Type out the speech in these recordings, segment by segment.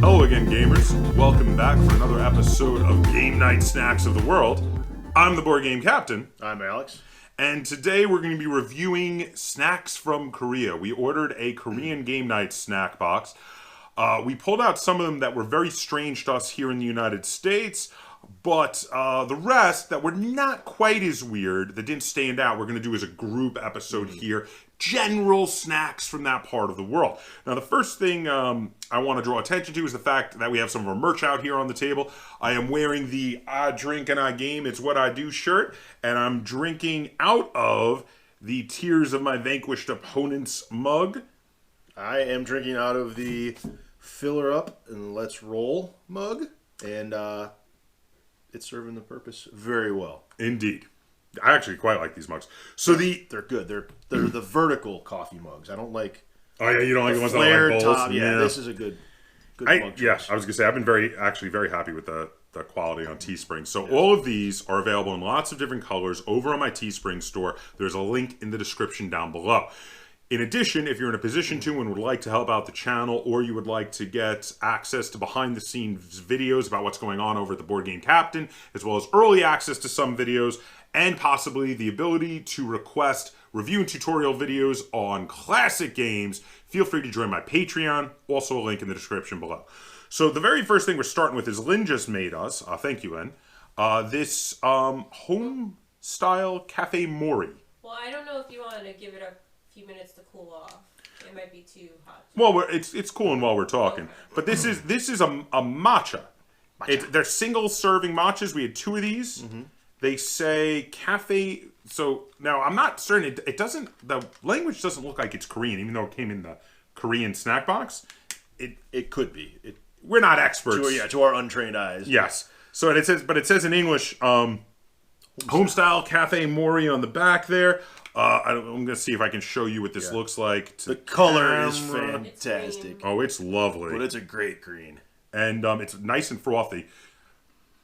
Hello again, gamers. Welcome back for another episode of Game Night Snacks of the World. I'm the board game captain. I'm Alex. And today we're going to be reviewing snacks from Korea. We ordered a Korean game night snack box. We pulled out some of them that were very strange to us here in the United States, but the rest that were not quite as weird, that didn't stand out, we're going to do as a group episode here. General snacks from that part of the world. Now, the first thing I want to draw attention to is the fact that we have some of our merch out here on the table. I am wearing the I Drink and I Game, It's What I Do shirt, and I'm drinking out of the Tears of My Vanquished Opponents mug. I am drinking out of the Filler Up and Let's Roll mug, and it's serving the purpose very well. Indeed. I actually quite like these mugs. So they're good. They're the vertical coffee mugs. I don't like. Oh yeah, you don't like the ones that flared are like bowls. top. Yeah, this is a good mug choice. Yeah, I was gonna say I've been very happy with the quality on Teespring. So all of these are available in lots of different colors over on my Teespring store. There's a link in the description down below. In addition, if you're in a position to and would like to help out the channel, or you would like to get access to behind-the-scenes videos about what's going on over at the Board Game Captain, as well as early access to some videos, and possibly the ability to request review and tutorial videos on classic games, feel free to join my Patreon, also a link in the description below. So the very first thing we're starting with is Lynn just made us, thank you, Lynn, this home-style Cafe Mori. Well, I don't know if you want to give it a few minutes to cool off. It might be too hot. Well, it's cooling while we're talking. Okay. But this is a matcha. They're single serving matchas. We had two of these. Mm-hmm. They say cafe. So now I'm not certain. It doesn't. The language doesn't look like it's Korean, even though it came in the Korean snack box. It could be. We're not experts. To our untrained eyes. Yes. So it says in English, home style Cafe Mori on the back there. I'm going to see if I can show you what this looks like. The color is fantastic. Oh, it's lovely. But it's a great green. And it's nice and frothy.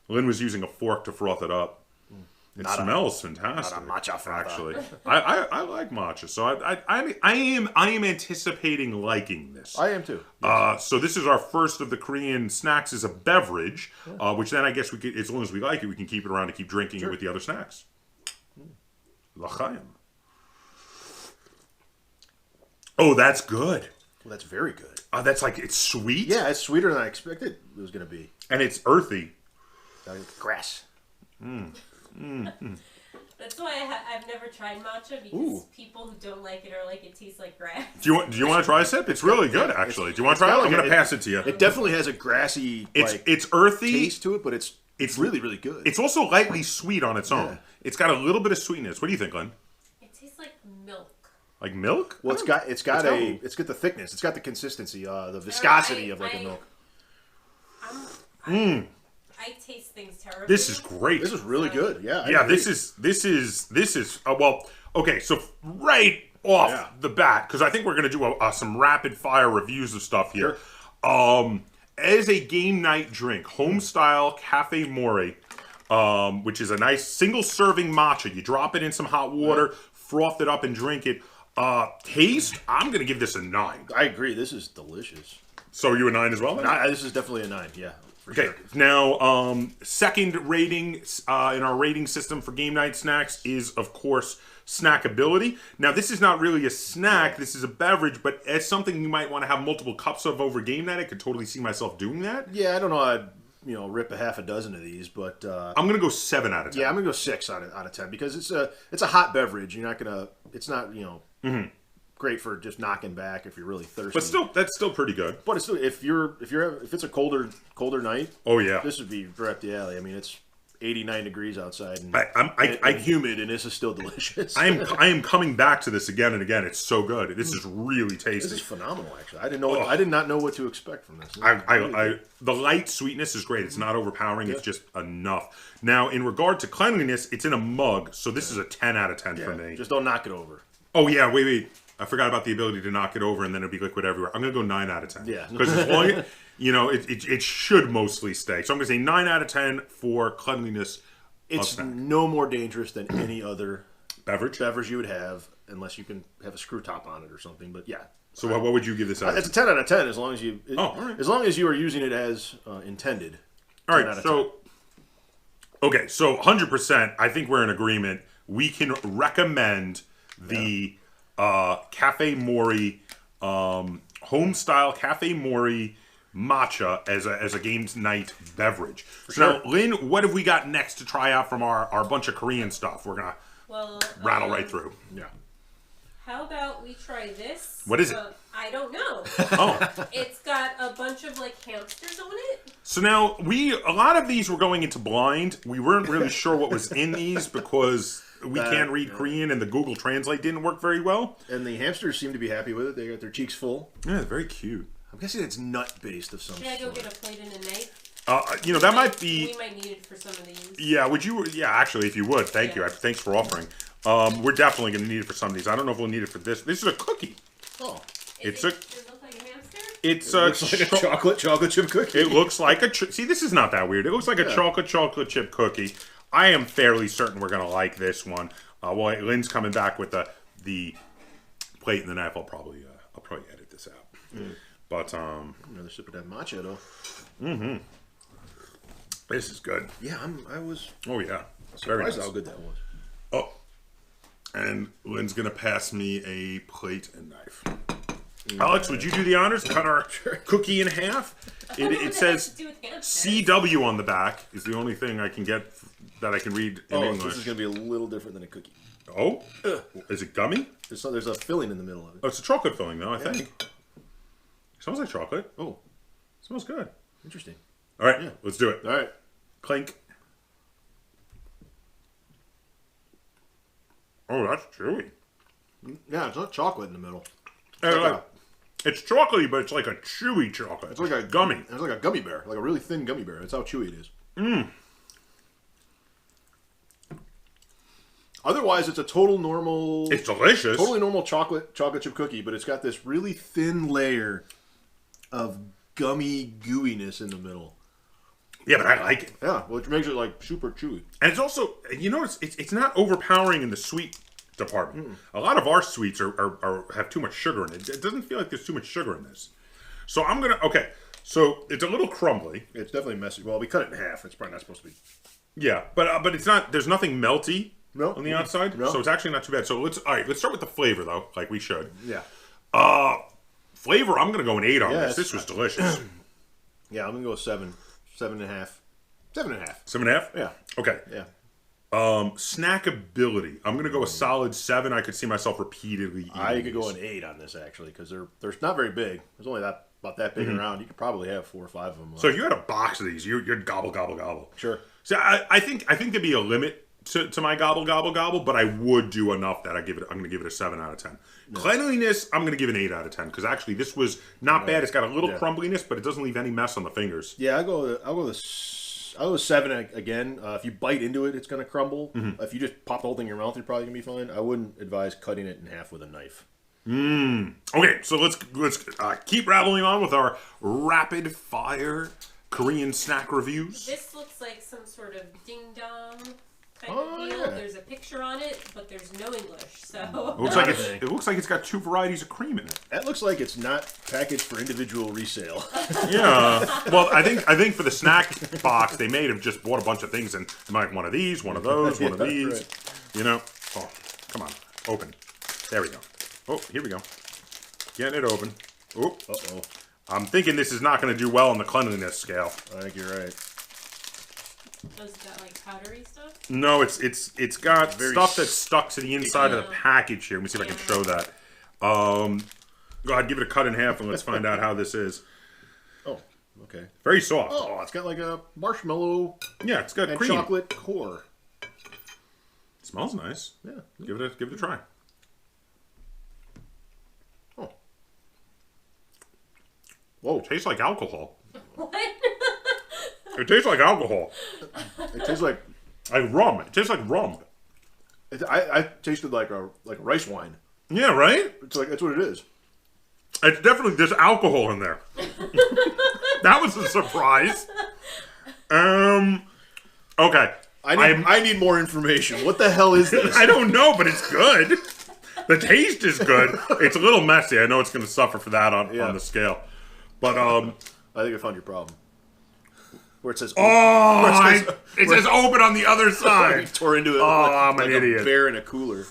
Lynn was using a fork to froth it up. It smells fantastic. Not a matcha frother. Actually, I like matcha, so I am anticipating liking this. I am too. Yes. So this is our first of the Korean snacks as a beverage, which then I guess we could, as long as we like it, we can keep it around to keep drinking it with the other snacks. L'chaim. Oh, that's good. Well, that's very good. That's like, it's sweet. Yeah, it's sweeter than I expected it was going to be. And it's earthy. Grass. That's why I've never tried matcha, because people who don't like it are like, it tastes like grass. Do you want to try a sip? It's really good, actually. Do you want to try it? I'm going to pass it to you. It definitely has a grassy, it's earthy taste to it, but it's really, really good. It's also lightly sweet on its own. It's got a little bit of sweetness. What do you think, Glenn? It tastes like milk. Like milk? Well, it's got the thickness. It's got the consistency, the viscosity of like a milk. I taste things terribly. This is great. This is really good. Yeah. Yeah. This is well. Okay. So right off the bat, because I think we're gonna do some rapid fire reviews of stuff here. Sure. As a game night drink, home style Cafe Mori, which is a nice single serving matcha. You drop it in some hot water, froth it up, and drink it. Taste, I'm gonna give this a 9. I agree. This is delicious. So are you a 9 as well? This is definitely a 9. Yeah. Okay, sure. Now, second rating in our rating system for game night snacks is, of course, snackability. Now, this is not really a snack, this is a beverage, but as something you might want to have multiple cups of over game night, I could totally see myself doing that. Yeah, I don't know, I'd rip a half a dozen of these, but... I'm going to go 7 out of 10. Yeah, I'm going to go 6 out of 10, because it's a hot beverage. You're not going to... It's not, great for just knocking back if you're really thirsty. But still, that's still pretty good. But it's still, if it's a colder night, oh yeah, this would be right up the alley. I mean, it's 89 degrees outside and I'm humid, and this is still delicious. I am coming back to this again and again. It's so good. This is really tasty. This is phenomenal. Actually, I did not know what to expect from this. The light sweetness is great. It's not overpowering. It's just enough. Now, in regard to cleanliness, it's in a mug, so this is a 10 out of 10 for me. Just don't knock it over. Oh yeah, wait. I forgot about the ability to knock it over and then it'd be liquid everywhere. I'm going to go 9 out of 10. Yeah. Because as long as, it should mostly stay. So I'm going to say 9 out of 10 for cleanliness. It's no more dangerous than any other beverage you would have, unless you can have a screw top on it or something. But yeah, So what would you give this out? It's a 10 out of 10 as long as you all right. as long as you are using it as intended. All right, so 100%. I think we're in agreement. We can recommend the Cafe Mori home style Cafe Mori matcha as a games night beverage. Now, Lynn, what have we got next to try out from our bunch of Korean stuff? We're gonna rattle right through. Yeah. How about we try this? What is it? I don't know. Oh. It's got a bunch of like hamsters on it. So now a lot of these were going into blind. We weren't really sure what was in these because we can't read Korean and the Google Translate didn't work very well. And the hamsters seem to be happy with it. They got their cheeks full. Yeah, very cute. I'm guessing it's nut based of some Should I go sort. get a plate and a knife? That might be. We might need it for some of these. Yeah, would you? Yeah, actually, if you would, thank you. Thanks for offering. We're definitely going to need it for some of these. I don't know if we'll need it for this. This is a cookie. Oh, Does it look like a hamster? It looks like a chocolate chip cookie. It looks like see, this is not that weird. It looks like a chocolate chip cookie. I am fairly certain we're going to like this one. Well, Lynn's coming back with the plate and the knife. I'll probably edit this out. But another sip of that matcha though. Mm-hmm. This is good. Yeah, I was. Oh yeah, surprised how good that was. Oh, and Lynn's gonna pass me a plate and knife. Alex, would you do the honors? Cut our cookie in half. It says CW on the back is the only thing I can get that I can read in English. This is gonna be a little different than a cookie. Oh, is it gummy? There's a filling in the middle of it. Oh, it's a chocolate filling though. I think. Smells like chocolate. Oh, smells good. Interesting. All right, let's do it. All right, clink. Oh, that's chewy. Yeah, it's not chocolate in the middle. It's chocolatey, but it's like a chewy chocolate. It's like a gummy. It's like a gummy bear, like a really thin gummy bear. That's how chewy it is. Otherwise, it's a total normal. It's delicious. Totally normal chocolate chip cookie, but it's got this really thin layer of gummy gooiness in the middle. Yeah, but I like it. Yeah, which makes it like super chewy. And it's also, it's not overpowering in the sweet department. A lot of our sweets have too much sugar in it. It doesn't feel like there's too much sugar in this. So I'm gonna So it's a little crumbly. It's definitely messy. Well, we cut it in half. It's probably not supposed to be. Yeah, but it's not. There's nothing melty on the outside, no. So it's actually not too bad. So let's start with the flavor though, like we should. Yeah. Flavor. I'm gonna go an 8 on this. This was delicious. Yeah, I'm gonna go 7.5. 7.5. 7.5. Yeah. Okay. Yeah. Snackability. I'm gonna go a solid 7. I could see myself repeatedly eating. I could go an 8 on this actually because they're not very big. There's only about that big around. You could probably have 4 or 5 of them. So if you had a box of these, you'd gobble gobble gobble. Sure. So I think there'd be a limit to my gobble gobble gobble, but I would do enough that I'm gonna give it a 7 out of 10. Yeah. Cleanliness, I'm gonna give an 8 out of 10 because actually this was not bad. It's got a little crumbliness, but it doesn't leave any mess on the fingers. Yeah, I'll go 7 again. If you bite into it, it's gonna crumble. If you just pop the whole thing in your mouth, you're probably gonna be fine. I wouldn't advise cutting it in half with a knife. Okay, so let's keep rattling on with our rapid fire Korean snack reviews. This looks like some sort of ding dong kind of deal. Yeah. There's a picture on it, but there's no English. So it looks like it's got 2 varieties of cream in it. That looks like it's not packaged for individual resale. Yeah. Well, I think for the snack box they made have just bought a bunch of things and like one of these, one of those, one of these. Right. Oh, come on, open. There we go. Oh, here we go. Getting it open. Oh, uh-oh. I'm thinking this is not going to do well on the cleanliness scale. I think you're right. Oh, it's got like powdery stuff? No, it's got stuff that's stuck to the inside of the package here. Let me see if I can show that. Go ahead, give it a cut in half and let's find out how this is. Oh, okay. Very soft. Oh, it's got like a marshmallow. Yeah, it's got and cream. Chocolate core. It smells nice. Yeah. Give it a try. Oh. Whoa. It tastes like alcohol. What? It tastes like alcohol. It tastes like rum. It tastes like rum. I tasted like a rice wine. Yeah, right? It's like that's what it is. It's definitely there's alcohol in there. That was a surprise. Okay. I need more information. What the hell is this? I don't know, but it's good. The taste is good. It's a little messy. I know it's going to suffer for that on the scale. But I think I found your problem. Where it says it says open on the other side. Tore into it. I'm an idiot. A bear in a cooler.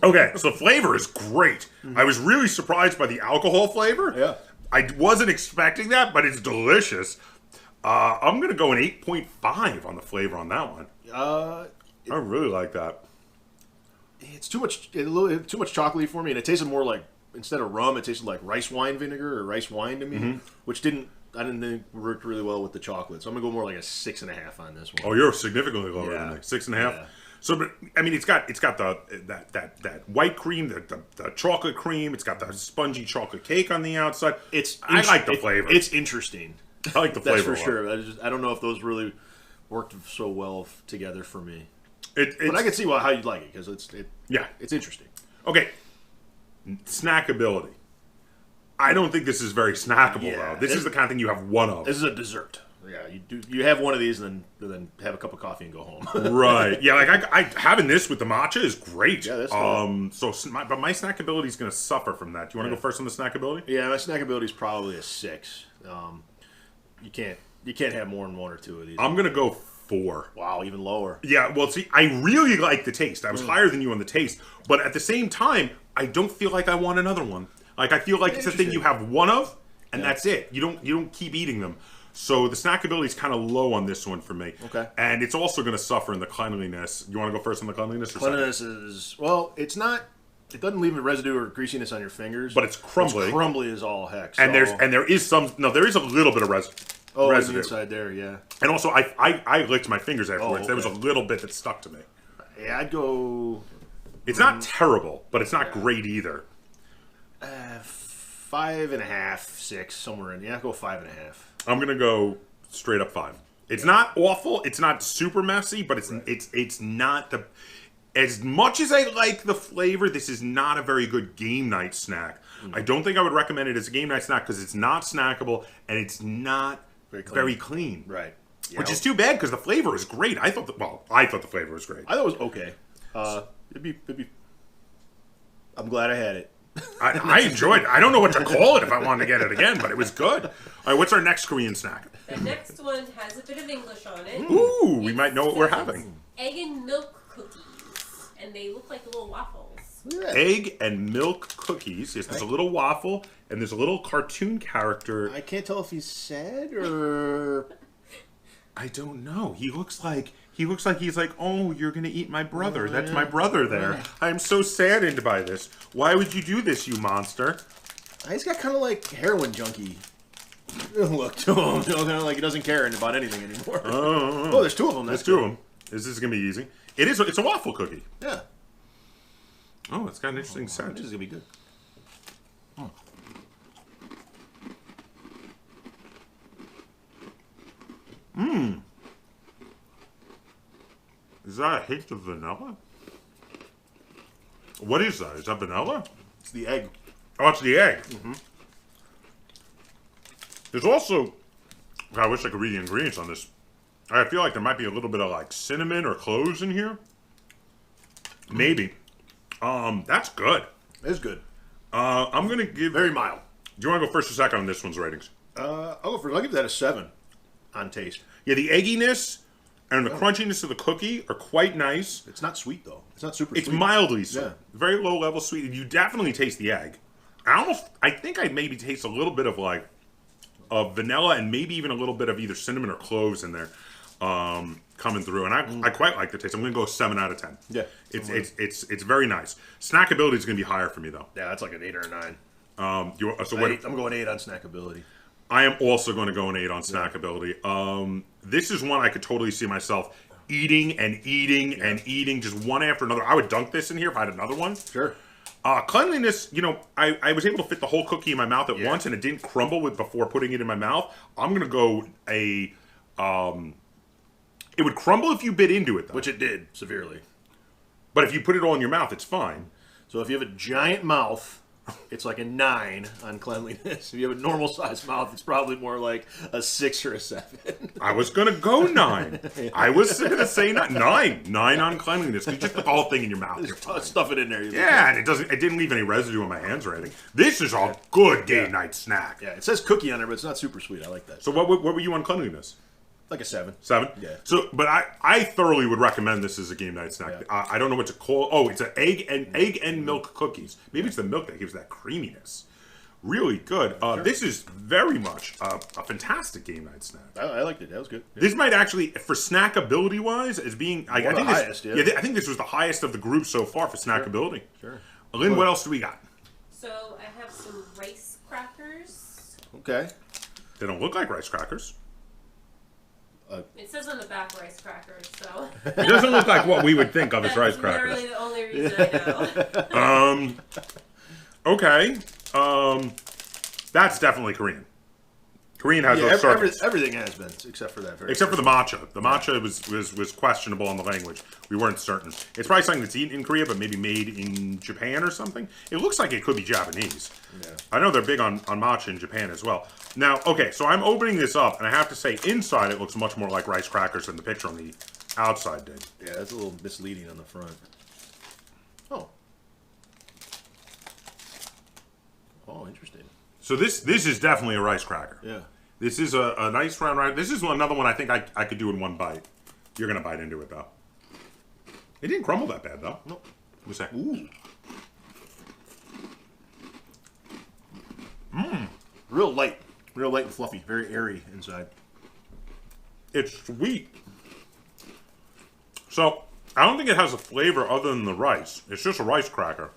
Okay, so flavor is great. I was really surprised by the alcohol flavor. Yeah. I wasn't expecting that, but it's delicious. I'm going to go an 8.5 on the flavor on that one. I really like that. It's too much chocolatey for me, and it tasted more like, instead of rum, it tasted like rice wine vinegar or rice wine to me, which I didn't think worked really well with the chocolate. So I'm gonna go more like a 6.5 on this one. Oh, you're significantly lower than me. 6.5. Yeah. So, but I mean, it's got that white cream, the chocolate cream. It's got the spongy chocolate cake on the outside. I like the flavor. It's interesting. I like the flavor. That's for sure. I don't know if those really worked so well together for me. But I can see how you'd like it because it's interesting. Okay, snackability. I don't think this is very snackable though. This is the kind of thing you have one of. This is a dessert. Yeah, you have one of these and then have a cup of coffee and go home. Right. Yeah, like I having this with the matcha is great. Yeah, that's good. But my snackability is going to suffer from that. Do you want to go first on the snackability? Yeah, my snackability is probably a 6. You can't have more than one or two of these. I'm going to go 4. Wow, even lower. Yeah, well, see, I really like the taste. I was higher than you on the taste, but at the same time, I don't feel like I want another one. Like I feel like it's a thing you have one of, and that's it. You don't keep eating them. So the snackability is kind of low on this one for me. Okay. And it's also going to suffer in the cleanliness. You want to go first on the cleanliness? Cleanliness is, well, it's not. It doesn't leave a residue or greasiness on your fingers, but it's crumbly. It's crumbly as all heck. So. And there is a little bit of residue. Oh, residue. Inside there, yeah. And also, I licked my fingers afterwards. Oh, okay. There was a little bit that stuck to me. Yeah, I'd go. It's not terrible, but it's not great either. 5.5, 6, somewhere in. Yeah, I'll go 5.5. I'm gonna go straight up 5. It's not awful. It's not super messy, but it's not the. As much as I like the flavor, this is not a very good game night snack. I don't think I would recommend it as a game night snack because it's not snackable and it's not very clean. Right. Yeah. Which is too bad because the flavor is great. I thought the flavor was great. I thought it was okay. It'd be. I'm glad I had it. I enjoyed it. I don't know what to call it if I wanted to get it again, but it was good. All right, what's our next Korean snack? The next one has a bit of English on it. Ooh, we might know what we're having. Egg and milk cookies. And they look like little waffles. Egg and milk cookies. Yes, there's a little waffle, and there's a little cartoon character. I can't tell if he's sad or... I don't know. He looks like he's like, oh, you're gonna eat my brother. That's my brother there. I'm so saddened by this. Why would you do this, you monster? He's got kind of like heroin junkie look to him. Kind of like he doesn't care about anything anymore. Oh, there's 2 of them. There's 2 of them. This is gonna be easy. It's a waffle cookie. Yeah. Oh, it's got an interesting scent. This is gonna be good. Is that a hint of vanilla? What is that? Is that vanilla? It's the egg. Oh, it's the egg. There's also... I wish I could read the ingredients on this. I feel like there might be a little bit of like cinnamon or cloves in here. Maybe. That's good. It's good. I'm gonna give... Very mild. Do you want to go first or second on this one's ratings? I'll go first. I'll give that a 7 on taste. Yeah, the egginess and the crunchiness of the cookie are quite nice. It's not sweet though. It's not super sweet. It's mildly sweet. Yeah. Very low level sweet. You definitely taste the egg. I think I maybe taste a little bit of like vanilla and maybe even a little bit of either cinnamon or cloves in there coming through. And I quite like the taste. I'm going to go 7 out of 10. Yeah. It's very nice. Snackability is going to be higher for me though. Yeah, that's like an 8 or a 9. I'm going 8 on snackability. I am also going to go an 8 on snackability. This is one I could totally see myself eating and eating and eating, just one after another. I would dunk this in here if I had another one. Sure. Cleanliness, I was able to fit the whole cookie in my mouth at once, and it didn't crumble before putting it in my mouth. I'm going to go it would crumble if you bit into it, though. Which it did, severely. But if you put it all in your mouth, it's fine. So if you have a giant mouth, it's like a 9 on cleanliness. If you have a normal sized mouth, it's probably more like a 6 or a 7. I was gonna go 9. I was gonna say 9. 9 on cleanliness. You just put the whole thing in your mouth. You're fine. Stuff it in there. Yeah, and it didn't leave any residue on my hands or anything. This is a good game night snack. Yeah, it says cookie on there, but it's not super sweet. I like that. So what were you on cleanliness? Like a 7. 7? Yeah. So, but I thoroughly would recommend this as a game night snack. Yeah. I don't know what to call. Oh, it's an egg and milk cookies. Maybe it's the milk that gives that creaminess. Really good. Sure. This is very much a fantastic game night snack. I liked it. That was good. Yeah. This might actually, for snackability wise, as being I think the highest. I think this was the highest of the group so far for snackability. Sure. Lynn, what else do we got? So I have some rice crackers. Okay. They don't look like rice crackers. It says on the back rice crackers, so. It doesn't look like what we would think of as rice That's crackers. literally the only reason I know. Okay. That's definitely Korean. Korean has those circles. Everything has been, except for that. Except for the matcha. The matcha was questionable on the language. We weren't certain. It's probably something that's eaten in Korea, but maybe made in Japan or something. It looks like it could be Japanese. Yeah. I know they're big on matcha in Japan as well. Now, okay, so I'm opening this up, and I have to say, inside it looks much more like rice crackers than the picture on the outside did. Yeah, that's a little misleading on the front. Oh. Oh, interesting. So this is definitely a rice cracker. Yeah. This is a nice round rice. This is another one I think I could do in one bite. You're going to bite into it, though. It didn't crumble that bad, though. Nope. What's that? Ooh. Real light and fluffy, very airy inside. It's sweet. So, I don't think it has a flavor other than the rice. It's just a rice cracker.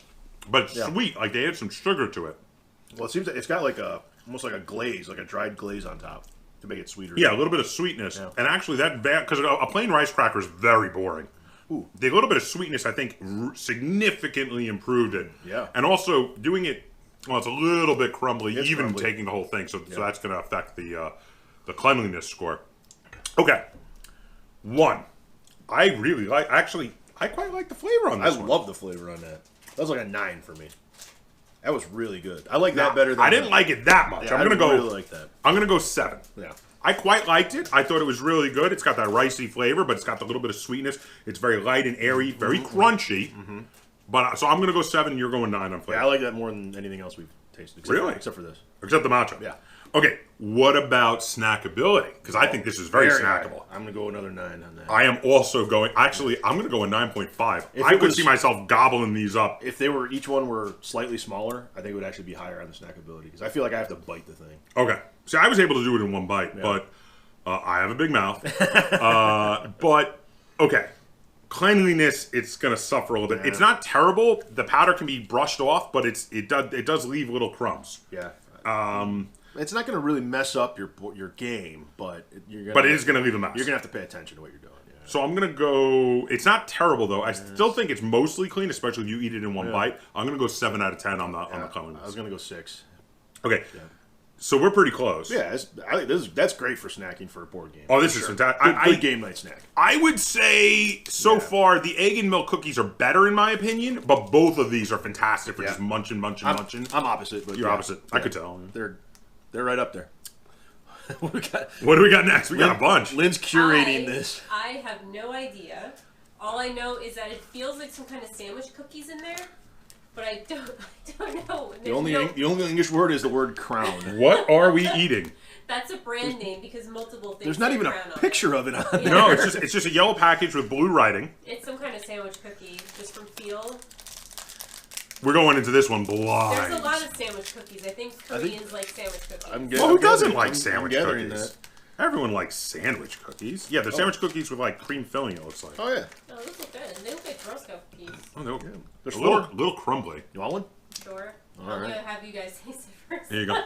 But it's sweet, like they add some sugar to it. Well, it seems like it's got like almost like a glaze, like a dried glaze on top to make it sweeter. Yeah, a little bit of sweetness. Yeah. And actually because a plain rice cracker is very boring. Ooh. The little bit of sweetness, I think, significantly improved it. Yeah. And also, doing it, well, it's a little bit crumbly, It's even crumbly. taking the whole thing. So that's going to affect the cleanliness score. Okay. 1. I really like, actually, I quite like the flavor on this one. I love the flavor on that. That was like a 9 for me. That was really good. I like that better than I didn't like it that much. Yeah, I'm gonna go. really like that. I'm gonna go 7. Yeah. I quite liked it. I thought it was really good. It's got that ricey flavor, but it's got the little bit of sweetness. It's very light and airy, very crunchy. But so I'm gonna go 7. You're going 9 on flavor. Yeah, I like that more than anything else we've tasted. Really? Except for this. Except the matcha. Yeah. Okay. What about snackability? Because I think this is very snackable. High. I'm going to go another 9 on that. I am also going. Actually, I'm going to go a 9.5. I could see myself gobbling these up. If they were each one were slightly smaller, I think it would actually be higher on the snackability because I feel like I have to bite the thing. Okay. See, I was able to do it in one bite, but I have a big mouth. But okay. Cleanliness, it's going to suffer a little bit. It's not terrible. The powder can be brushed off, but it does leave little crumbs. Yeah. It's not going to really mess up your game, but it is going to leave a mess. You're going to have to pay attention to what you're doing. Yeah. So I'm going to go. It's not terrible though. I still think it's mostly clean, especially if you eat it in one bite. I'm going to go 7 out of 10 on the cleanliness. I was going to go 6. Okay. Yeah. So we're pretty close. Yeah, I think that's great for snacking for a board game. Oh, this is fantastic. Good game night snack. I would say so far the egg and milk cookies are better in my opinion, but both of these are fantastic for just munching. I'm opposite, but you're opposite. I could tell. They're right up there. What do we got next? We got a bunch. Lynn's curating this. I have no idea. All I know is that it feels like some kind of sandwich cookies in there, but I don't know. The only English word is the word crown. What are we eating? That's a brand name because multiple things. There's not even a picture of it on there. No, it's just a yellow package with blue writing. It's some kind of sandwich cookie, just from feel. We're going into this one blind. There's a lot of sandwich cookies. I think Koreans like sandwich cookies. Well, who doesn't like sandwich cookies? Everyone likes sandwich cookies. Yeah, they're sandwich cookies with like cream filling, it looks like. Oh, yeah. Oh, those look good. They look like Girl Scout cookies. Oh, they're There's a little crumbly. You want one? Sure. All I'm right. going to have you guys taste it first. There you go. All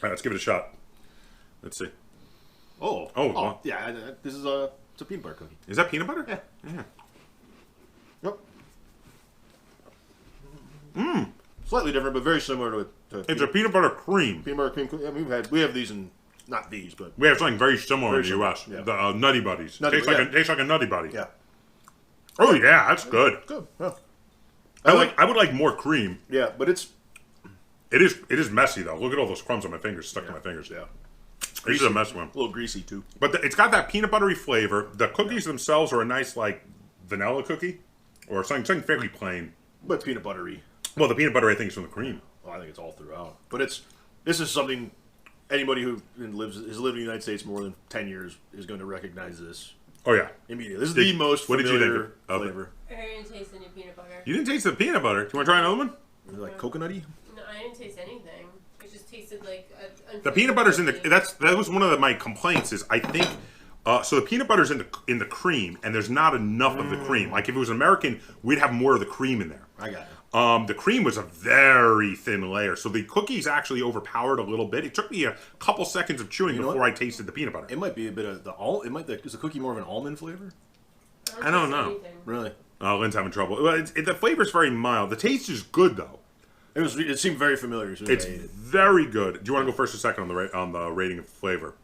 right, let's give it a shot. Let's see. Oh, yeah. This is it's a peanut butter cookie. Is that peanut butter? Yeah. Yep. Slightly different, but very similar to It's a peanut butter cream. peanut butter cream cookie. I mean, we have these in not these, but We have something very similar in the similar, U.S. yeah. The Nutty Buddies. Nutty, Tastes like a Nutty Buddy. yeah, Oh yeah, that's good. good. Yeah. I would like more cream. Yeah, but it's It is messy though. Look at all those crumbs on my fingers stuck to my fingers. Yeah. This is a messy one. A little greasy too. But it's got that peanut buttery flavor. The cookies themselves are a nice like vanilla cookie or something fairly plain. But peanut buttery. Well, the peanut butter I think is from the cream. Well, I think it's all throughout. But this is something anybody who has lived in the United States more than 10 years is going to recognize this Oh yeah. immediately. This is the most what did you familiar think of it? flavor. I didn't taste any peanut butter. You didn't taste the peanut butter. Do you want to try another one? Is it like coconutty? No, I didn't taste anything. It just tasted like The peanut butter's in the. That was one of my complaints. Is I think. So the peanut butter's in the cream, and there's not enough of the cream. Like if it was American, we'd have more of the cream in there. I got it. The cream was a very thin layer, so the cookies actually overpowered a little bit. It took me a couple seconds of chewing before I tasted the peanut butter. It might be a bit of is the cookie more of an almond flavor? I don't know. Anything. Really? Lynn's having trouble. Well, the flavor's very mild. The taste is good though. It seemed very familiar as soon as It's I ate it. very good. Do you want to go first or second on the rating of flavor?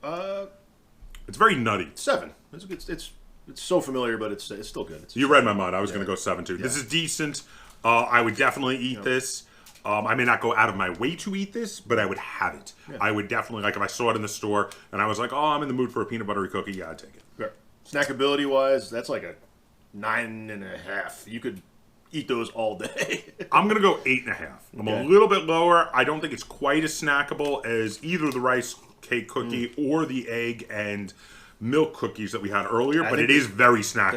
It's very nutty. 7. It's so familiar, but it's still good. You read my mind. I was going to go 7 too. This is decent. I would definitely eat this. I may not go out of my way to eat this, but I would have it. Yeah. I would definitely, like if I saw it in the store and I was like, oh, I'm in the mood for a peanut buttery cookie, yeah, I'd take it. Fair. Snackability wise, that's like a 9.5. You could eat those all day. I'm going to go 8.5. I'm a little bit lower. I don't think it's quite as snackable as either the rice cake cookie or the egg and milk cookies that we had earlier, but it is very snackable.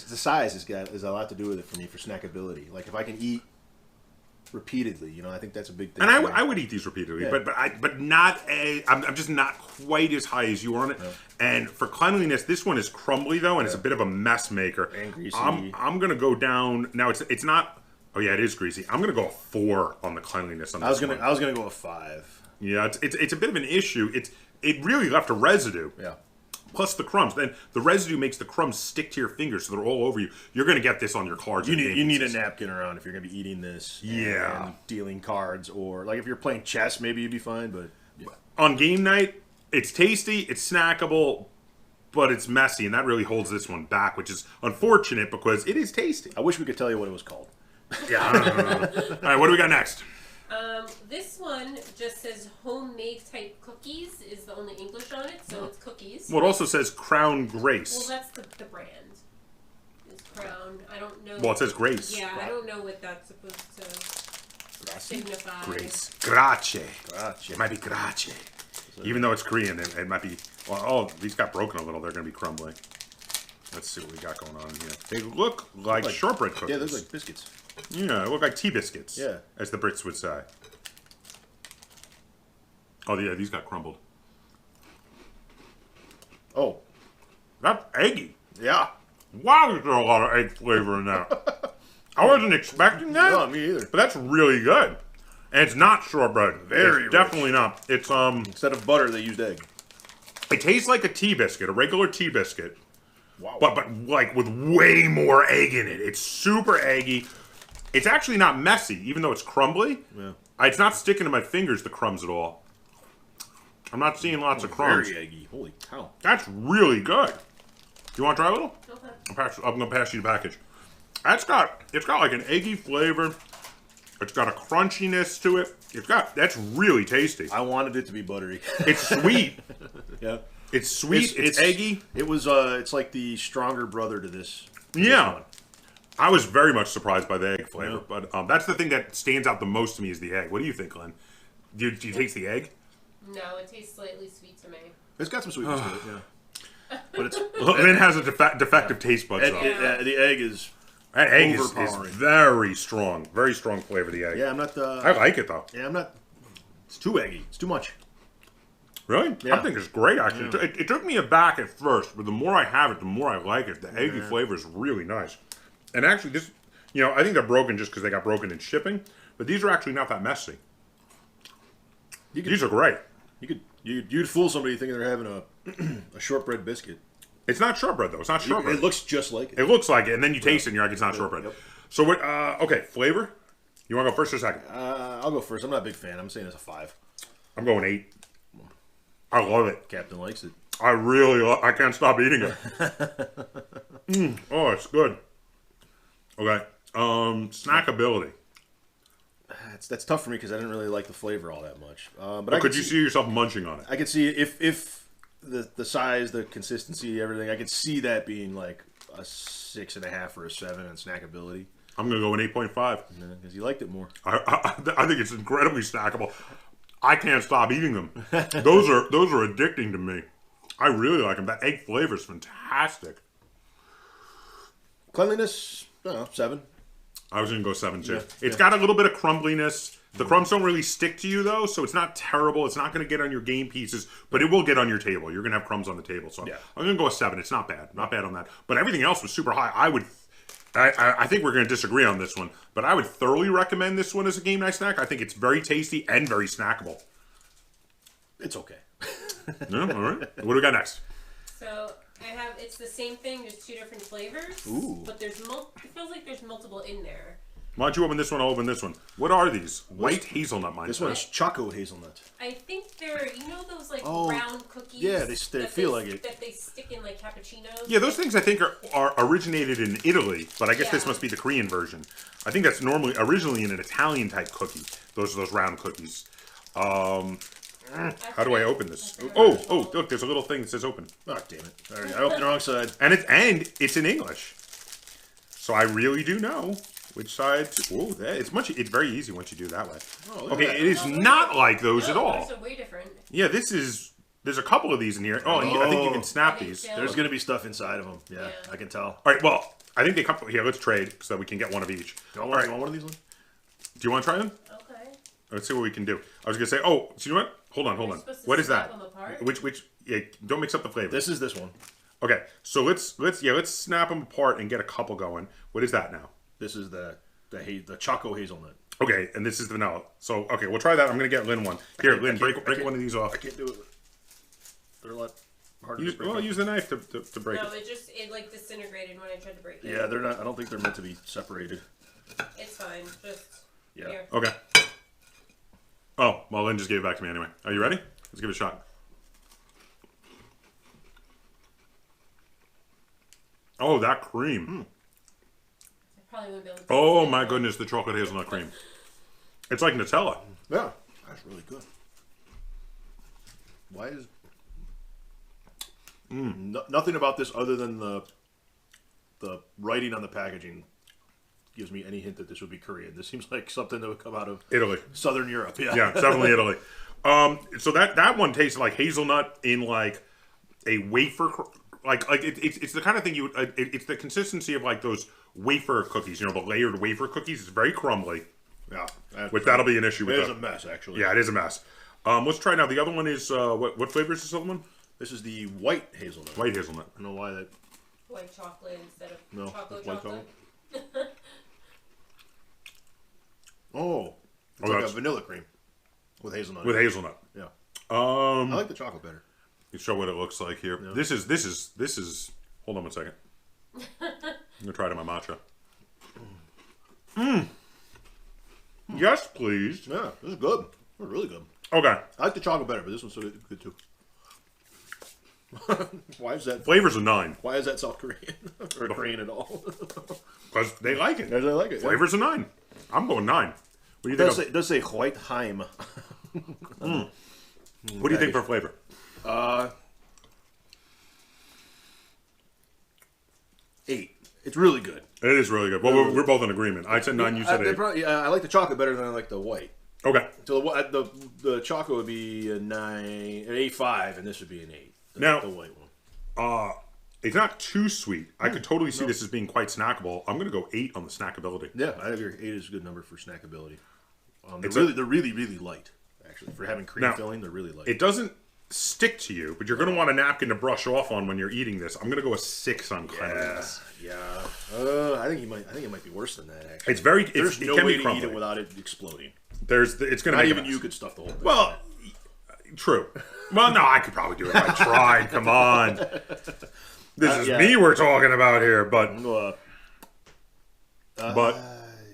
The size has a lot to do with it for me for snackability. Like if I can eat repeatedly, I think that's a big thing. And I would eat these repeatedly, but not I'm just not quite as high as you are on it. No. And for cleanliness, this one is crumbly though, and it's a bit of a mess maker. And greasy. I'm gonna go down now. It's not. Oh yeah, it is greasy. I'm gonna go a 4 on the cleanliness on this one. I was gonna go a 5. Yeah, it's a bit of an issue. It really left a residue. Yeah. Plus the crumbs. Then the residue makes the crumbs stick to your fingers, so they're all over you. You're going to get this on your cards. You need a napkin around if you're going to be eating this. Yeah. And dealing cards, or like if you're playing chess, maybe you'd be fine. But on game night, it's tasty, it's snackable, but it's messy, and that really holds this one back, which is unfortunate because it is tasty. I wish we could tell you what it was called. Yeah. I don't know. All right, what do we got next? This one just says homemade type cookies is the only English on it, so it's cookies. Well, it also says Crown Grace. Well, that's the brand. Is Crown. I don't know. Well, it says Grace. Yeah, I don't know what that's supposed to signify. Grace. Grace. Grazie. It might be Grace. Even though it's Korean, it might be... Well, oh, these got broken a little. They're going to be crumbly. Let's see what we got going on here. They look like shortbread cookies. Yeah, they look like biscuits. Yeah, they look like tea biscuits. Yeah. As the Brits would say. Oh, yeah, these got crumbled. Oh. That's eggy. Yeah. Wow, there's a lot of egg flavor in that. I wasn't expecting that. No, me either. But that's really good. And it's not shortbread. It's definitely not. It's instead of butter, they used egg. It tastes like a tea biscuit, a regular tea biscuit. Wow. But like with way more egg in it. It's super eggy. It's actually not messy, even though it's crumbly. Yeah. It's not sticking to my fingers, the crumbs at all. I'm not seeing lots of crumbs. Very eggy. Holy cow. That's really good. You want to try a little? Okay. I'm going to pass you the package. It's got like an eggy flavor. It's got a crunchiness to it. That's really tasty. I wanted it to be buttery. It's sweet. Yeah. It's sweet. It's eggy. It was. It's like the stronger brother to this. Yeah. One. I was very much surprised by the egg flavor, Yeah. but that's the thing that stands out the most to me is the egg. What do you think, Glenn? Do you taste the egg? No, it tastes slightly sweet to me. It's got some sweetness to it. Yeah. But it's Lynn has a defective taste buds. Though. the egg is. That egg is overpowering. very strong flavor. The egg. Yeah, I'm not. I like it though. Yeah, I'm not. It's too eggy. It's too much. Really? Yeah. I think it's great, actually. Yeah. It took me aback at first, but the more I have it, the more I like it. The eggy flavor is really nice. And actually, this, I think they're broken just because they got broken in shipping, but these are actually not that messy. These are great. You'd fool somebody thinking they're having a shortbread biscuit. It's not shortbread, though. It's not shortbread. It looks just like it. It looks like it, and then you taste it, and you're like, it's not shortbread. Yep. So, what? Okay, flavor? You want to go first or second? I'll go first. I'm not a big fan. I'm saying it's a 5. I'm going 8. I love it. Kaptain likes it. I really I can't stop eating it. Oh, it's good. Okay. Snackability. That's tough for me because I didn't really like the flavor all that much. But Could you see yourself munching on it? I could see if the size, the consistency, everything. I could see that being like a 6.5 or a 7 in snackability. I'm going to go an 8.5. Because you liked it more. I think it's incredibly snackable. I can't stop eating them. Those are addicting to me. I really like them. That egg flavor is fantastic. Cleanliness, I don't know, 7. I was going to go 7 too. Yeah, It's got a little bit of crumbliness. The crumbs don't really stick to you though, so it's not terrible. It's not going to get on your game pieces, but it will get on your table. You're going to have crumbs on the table. So I'm going to go a 7. It's not bad. Not bad on that. But everything else was super high. I think we're going to disagree on this one, but I would thoroughly recommend this one as a game night snack. I think it's very tasty and very snackable. It's okay. Yeah, all right. What do we got next? So it's the same thing, just 2 different flavors. Ooh. But it feels like there's multiple in there. Why don't you open this one? I'll open this one. What are these? White hazelnut, mine. This one's Choco Hazelnut. I think they're, those like Oh, round cookies. yeah, they feel like it. That they stick in like cappuccinos. Yeah, those things I think are originated in Italy, but I guess this must be the Korean version. I think that's originally in an Italian type cookie. Those round cookies. How do I open this? Oh, look, there's a little thing that says open. Oh, damn it. All right, I opened the wrong side. And it's in English. So I really do know which side. Oh, it's very easy once you do it that way. Oh, okay, it is not like those at all. Those are way different. Yeah, there's a couple of these in here. Oh, I think you can snap these. There's going to be stuff inside of them. Yeah, I can tell. All right, well, I think they come here. Let's trade so that we can get one of each. Do you want one of these ones? Do you want to try them? Okay. Let's see what we can do. I was going to say, so you know what? Hold on. What is that? Which? Yeah, don't mix up the flavors. This is this one. Okay, so let's snap them apart and get a couple going. What is that now? This is the Choco Hazelnut. Okay, and this is the vanilla. So okay, we'll try that. I'm gonna get Lynn one. Here, Lynn, break one of these off. I can't do it. They're a lot harder to break. Well, use the knife to break No, it. it like disintegrated when I tried to break it. Yeah, they're not. I don't think they're meant to be separated. It's fine. Just here. Okay. Oh, well, Lynn just gave it back to me anyway. Are you ready? Let's give it a shot. Oh, that cream. Probably wouldn't be able to Oh my goodness, the chocolate hazelnut cream. It's like Nutella. Yeah, that's really good. Why is nothing about this other than the writing on the packaging gives me any hint that this would be Korean. This seems like something that would come out of Italy. Southern Europe. Yeah, Yeah, definitely Italy. So that one tastes like hazelnut in like a wafer. Like it's the kind of thing you would. It's the consistency of like those wafer cookies. The layered wafer cookies. It's very crumbly. Yeah, That'll be an issue with it. It is that. a mess, actually. Yeah, it is a mess. Let's try now. The other one is what flavor is this other one? This is the white hazelnut. White hazelnut. I don't know why that. white chocolate instead of No, chocolate white chocolate. Oh, it's like a vanilla cream with hazelnut. With hazelnut. Yeah. I I like the chocolate better. You show what it looks like here. Yeah. This is. Hold on one second. I'm gonna try it on my matcha. Yes, please. Yeah, this is good. This is really good. Okay. I like the chocolate better, but this one's so good too. Why is that? Flavor's a 9 Why is that South Korean or Korean at all? because they like it. I like it. Flavor's a 9. I'm going 9. What do you It think? does say Whiteheim. What do you think for flavor? 8. It's really good. It is really good. Well, we're both in agreement. I said 9. You said 8. I like the chocolate better than I like the white. Okay. So the chocolate would be a 9, an 8.5, and this would be an 8. Now, the white one. It's not too sweet. I could totally see this as being quite snackable. I'm going to go 8 on the snackability. Yeah, I agree. 8 is a good number for snackability. It's they're really light. Actually, for having cream Now, filling, they're really light. It doesn't stick to you, but you're going to want a napkin to brush off on when you're eating this. I'm going to go a 6 on cleanliness. Yeah. I think it might be worse than that. Actually, It's very. there's it no can way be to crumbly. eat it without it exploding. It's going to Not make even a mess. you could stuff the whole thing. Well, true. Well, no, I could probably do it if I tried. Come on. This is me we're talking about here, but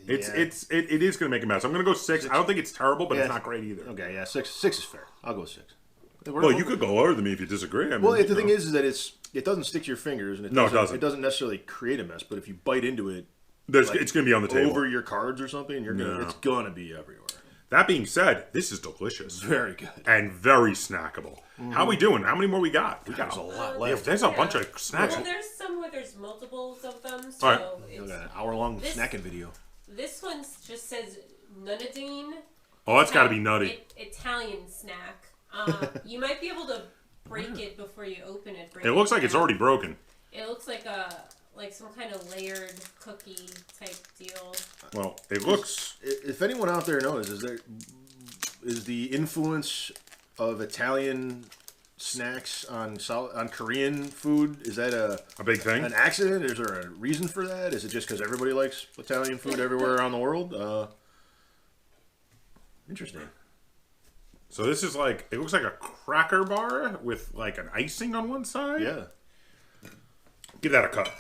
it is going to make a mess. I'm going to go 6. I don't think it's terrible, but it's not great either. Okay, yeah, 6 is fair. I'll go 6. Well, you could go lower than me if you disagree. I mean, Well, the thing is that it doesn't stick to your fingers, and No, it doesn't. It doesn't necessarily create a mess, but if you bite into it, It's going to be on the table. over your cards or something. It's gonna be everywhere. That being said, this is delicious. Very good. And very snackable. How we doing? How many more we got? We got There's a lot left. There's a bunch of snacks. Well, there's some where there's multiples of them, so All right. Look at an hour-long snacking video. this one just says nutadine. Oh, that's got to be nutty. Italian snack. You might be able to break it before you open it. It looks like it's already broken. It looks like some kind of layered cookie type deal. Well, it looks... If anyone out there knows, is the influence of Italian snacks on Korean food, is that a big thing? An accident? Is there a reason for that? Is it just because everybody likes Italian food everywhere around the world? Interesting. So this is like... It looks like a cracker bar with like an icing on one side? Yeah. Give that a cut.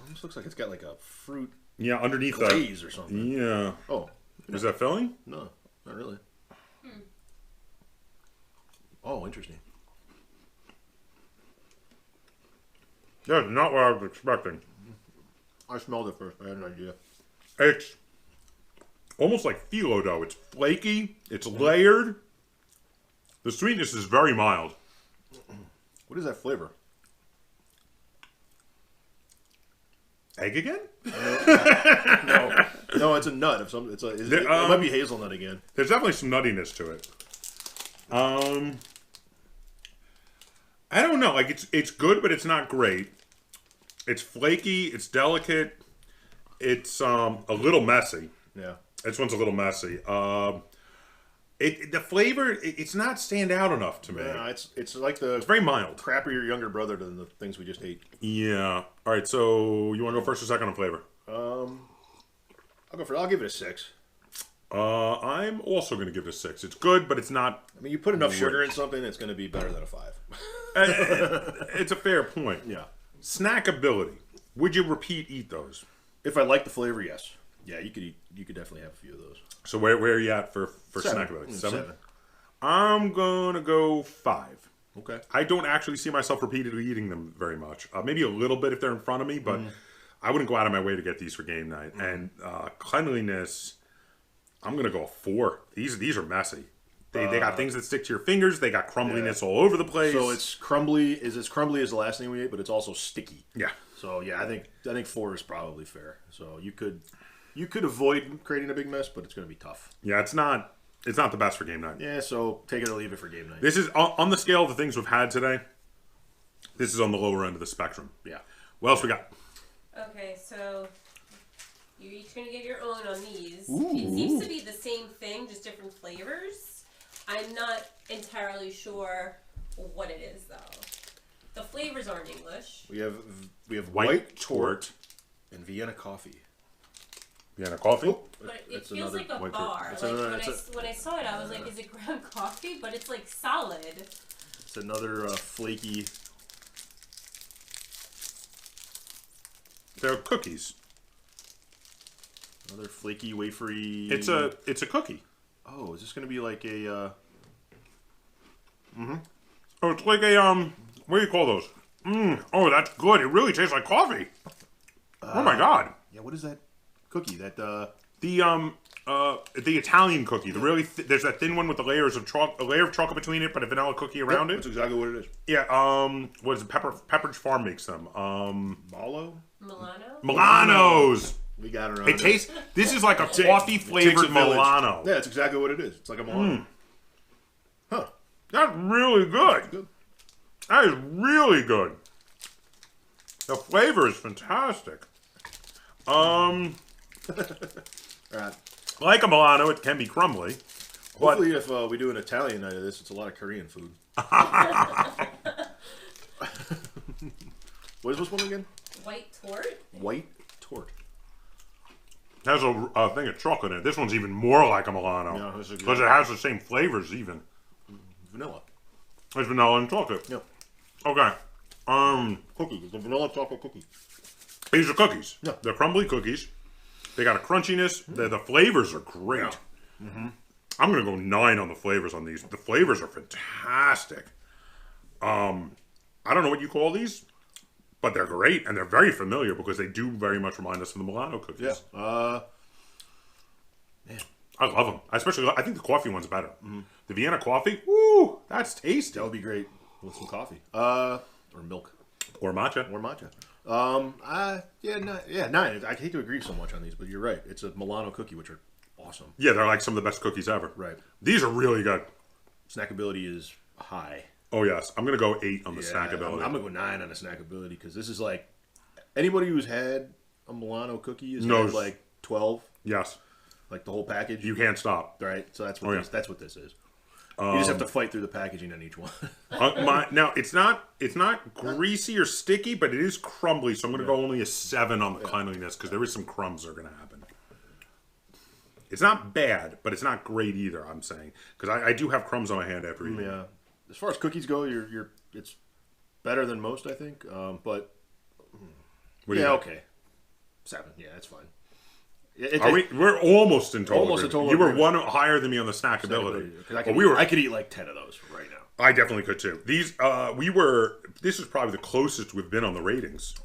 This looks like it's got like a fruit Yeah, underneath glaze or something. Yeah. Oh. Is that filling? No, not really. Oh, interesting. That's not what I was expecting. I smelled it first. I had an idea. It's almost like phyllo dough. It's flaky. It's layered. The sweetness is very mild. What is that flavor? Egg again? No, it's a nut of some. It might be hazelnut again. There's definitely some nuttiness to it. I don't know. Like it's good, but it's not great. It's flaky. It's delicate. It's a little messy. Yeah. This one's a little messy. The flavor, it's not stand out enough to me. Yeah, it's like it's very mild. Crappier younger brother than the things we just ate. Yeah. All right. So you want to go first or second on flavor? I'll give it a 6. I'm also going to give it a 6. It's good, but it's not. I mean, you put enough sugar in something, it's going to be better than a 5. It's a fair point. Yeah. Snackability. Would you eat those? If I like the flavor, yes. Yeah, you could definitely have a few of those. So where are you at for 7. snackability? 7. I'm gonna go 5. Okay. I don't actually see myself repeatedly eating them very much. Maybe a little bit if they're in front of me, but I wouldn't go out of my way to get these for game night. And cleanliness, I'm gonna go a 4. These are messy. They got things that stick to your fingers. They got crumbliness all over the place. So it's crumbly. Is as crumbly as the last thing we ate, but it's also sticky. Yeah. So yeah, I think 4 is probably fair. So you could avoid creating a big mess, but it's going to be tough. Yeah, it's not the best for game night. Yeah, so take it or leave it for game night. This is on the scale of the things we've had today. This is on the lower end of the spectrum. Yeah. What else we got? Okay, so you're each going to get your own on these. Ooh. It seems to be the same thing, just different flavors. I'm not entirely sure what it is, though. The flavors aren't English. We have white tort and Vienna Coffee. Vienna Coffee? Oh, But it feels like a bar. When I saw it, I was like, is it ground coffee? But it's like solid. It's another flaky. They're cookies. Another flaky, wafery. It's a cookie. Oh, is this going to be like a? Oh, it's like a what do you call those? Oh, that's good. It really tastes like coffee. Oh my god. Yeah, what is that cookie? That the Italian cookie. The really there's that thin one with the layers of a layer of chocolate between it, but a vanilla cookie around it. That's exactly what it is. Yeah. What is it? Pepperidge Farm makes them. Milano? Milanos. We got it. It tastes. This is like a coffee flavored Milano. Yeah, it's exactly what it is. It's like a Milano. Huh. That's really good. That is really good. The flavor is fantastic. Right. Like a Milano, it can be crumbly. Hopefully, if we do an Italian night of this, it's a lot of Korean food. What is this one again? White tort? White tort. Has a thing of chocolate in it. This one's even more like a Milano. Yeah, because it has the same flavors even. Vanilla. There's vanilla and chocolate. Yeah. Okay. Cookie. It's a vanilla chocolate cookie. These are cookies. Yeah. They're crumbly cookies. They got a crunchiness. The flavors are great. Yeah. I'm going to go 9 on the flavors on these. The flavors are fantastic. I don't know what you call these. But they're great, and they're very familiar because they do very much remind us of the Milano cookies. Yeah. Man. I love them. I think the coffee one's better. The Vienna Coffee, woo, that's tasty. That would be great with some coffee. Or milk. Or matcha. Or matcha. 9. I hate to agree so much on these, but you're right. It's a Milano cookie, which are awesome. Yeah, they're like some of the best cookies ever. Right. These are really good. Snackability is high. Oh, yes. I'm going to go 8 on the snackability. I'm going to go 9 on the snackability because this is like, anybody who's had a Milano cookie is like 12. Yes. Like the whole package. You can't stop. Right. So that's what that's what this is. You just have to fight through the packaging on each one. Now it's not greasy or sticky, but it is crumbly. So I'm going to go only a 7 on the cleanliness because there is some crumbs that are going to happen. It's not bad, but it's not great either. I'm saying because I do have crumbs on my hand after eating. Yeah. As far as cookies go, it's better than most, I think. But okay, 7. Yeah, that's fine. We're almost in total. Almost in total. You were one higher than me on the snackability. I could eat like 10 of those right now. I definitely could too. These This is probably the closest we've been on the ratings.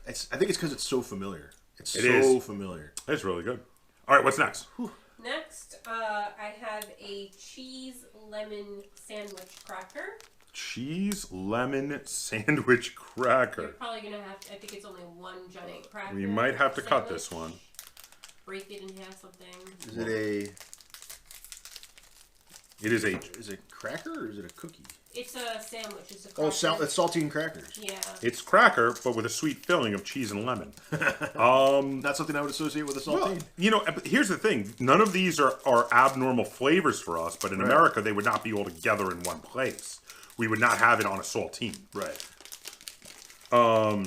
I think it's because it's so familiar. It's so familiar. It's really good. All right, what's next? Next, I have a cheese lemon sandwich cracker. Cheese lemon sandwich cracker. You're probably gonna have to, I think it's only one giant cracker. We might have to cut this one. Break it in half something. Is it a... It is a... Is it cracker or is it a cookie? It's a sandwich. It's a cracker. It's saltine crackers. Yeah. It's cracker, but with a sweet filling of cheese and lemon. Not something I would associate with a saltine. Well, here's the thing. None of these are abnormal flavors for us, but in America, they would not be all together in one place. We would not have it on a saltine. Right. Whoa.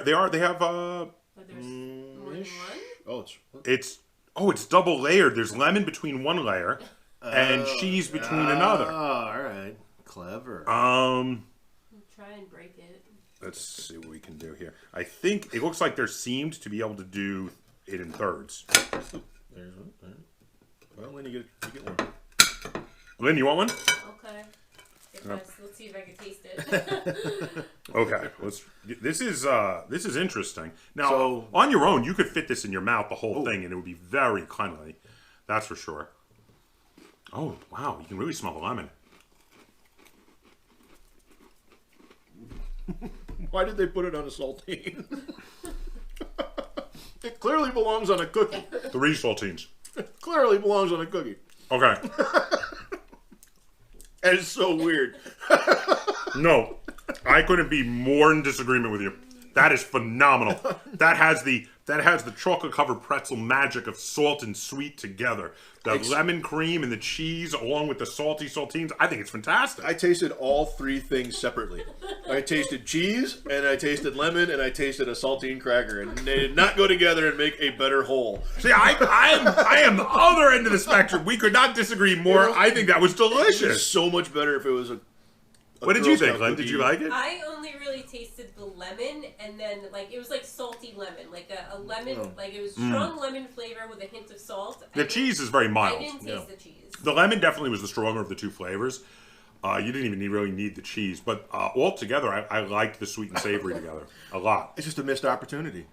They are. They have... But there's more than one? It's double layered. There's lemon between one layer and cheese between another. All right. Clever. Try and break it. Let's see what we can do here. I think it looks like there seemed to be able to do it in thirds. There's one. All right. Well, Lynn, you get one. Lynn, you want one? Okay. Let's see if I can taste it. Okay, this is interesting. Now, on your own, you could fit this in your mouth, the whole thing, and it would be very cleanly. That's for sure. Oh, wow, you can really smell the lemon. Why did they put it on a saltine? It clearly belongs on a cookie. 3 saltines. It clearly belongs on a cookie. Okay. That is so weird. No, I couldn't be more in disagreement with you. That is phenomenal. That has the chocolate covered pretzel magic of salt and sweet together. The lemon cream and the cheese along with the salty saltines. I think it's fantastic. I tasted all 3 things separately. I tasted cheese, and I tasted lemon, and I tasted a saltine cracker, and they did not go together and make a better whole. See, I am the other end of the spectrum. We could not disagree more. I think that was delicious. It's so much better if it was a what did you think, Glenn? Did you like it? I only really tasted the lemon, and then it was like salty lemon, like a lemon, like it was strong lemon flavor with a hint of salt. The cheese is very mild. I didn't taste the cheese. The lemon definitely was the stronger of the 2 flavors. You didn't even really need the cheese, but altogether, I liked the sweet and savory together a lot. It's just a missed opportunity.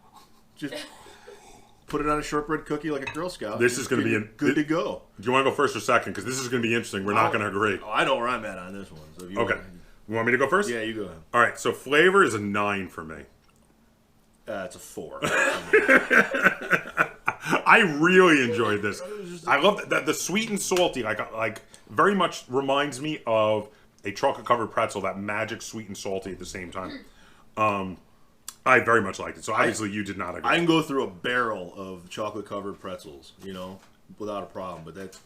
Just put it on a shortbread cookie like a Girl Scout. This is going to be good to go. Do you want to go first or second? Because this is going to be interesting. We're not going to agree. Oh, I know where I'm at on this one. So okay. You want me to go first? Yeah, you go ahead. All right. So flavor is a 9 for me. It's a 4. I really enjoyed this. I love that the sweet and salty, like very much reminds me of a chocolate covered pretzel. That magic sweet and salty at the same time. I very much liked it. So obviously you did not agree. I can go through a barrel of chocolate covered pretzels, without a problem. But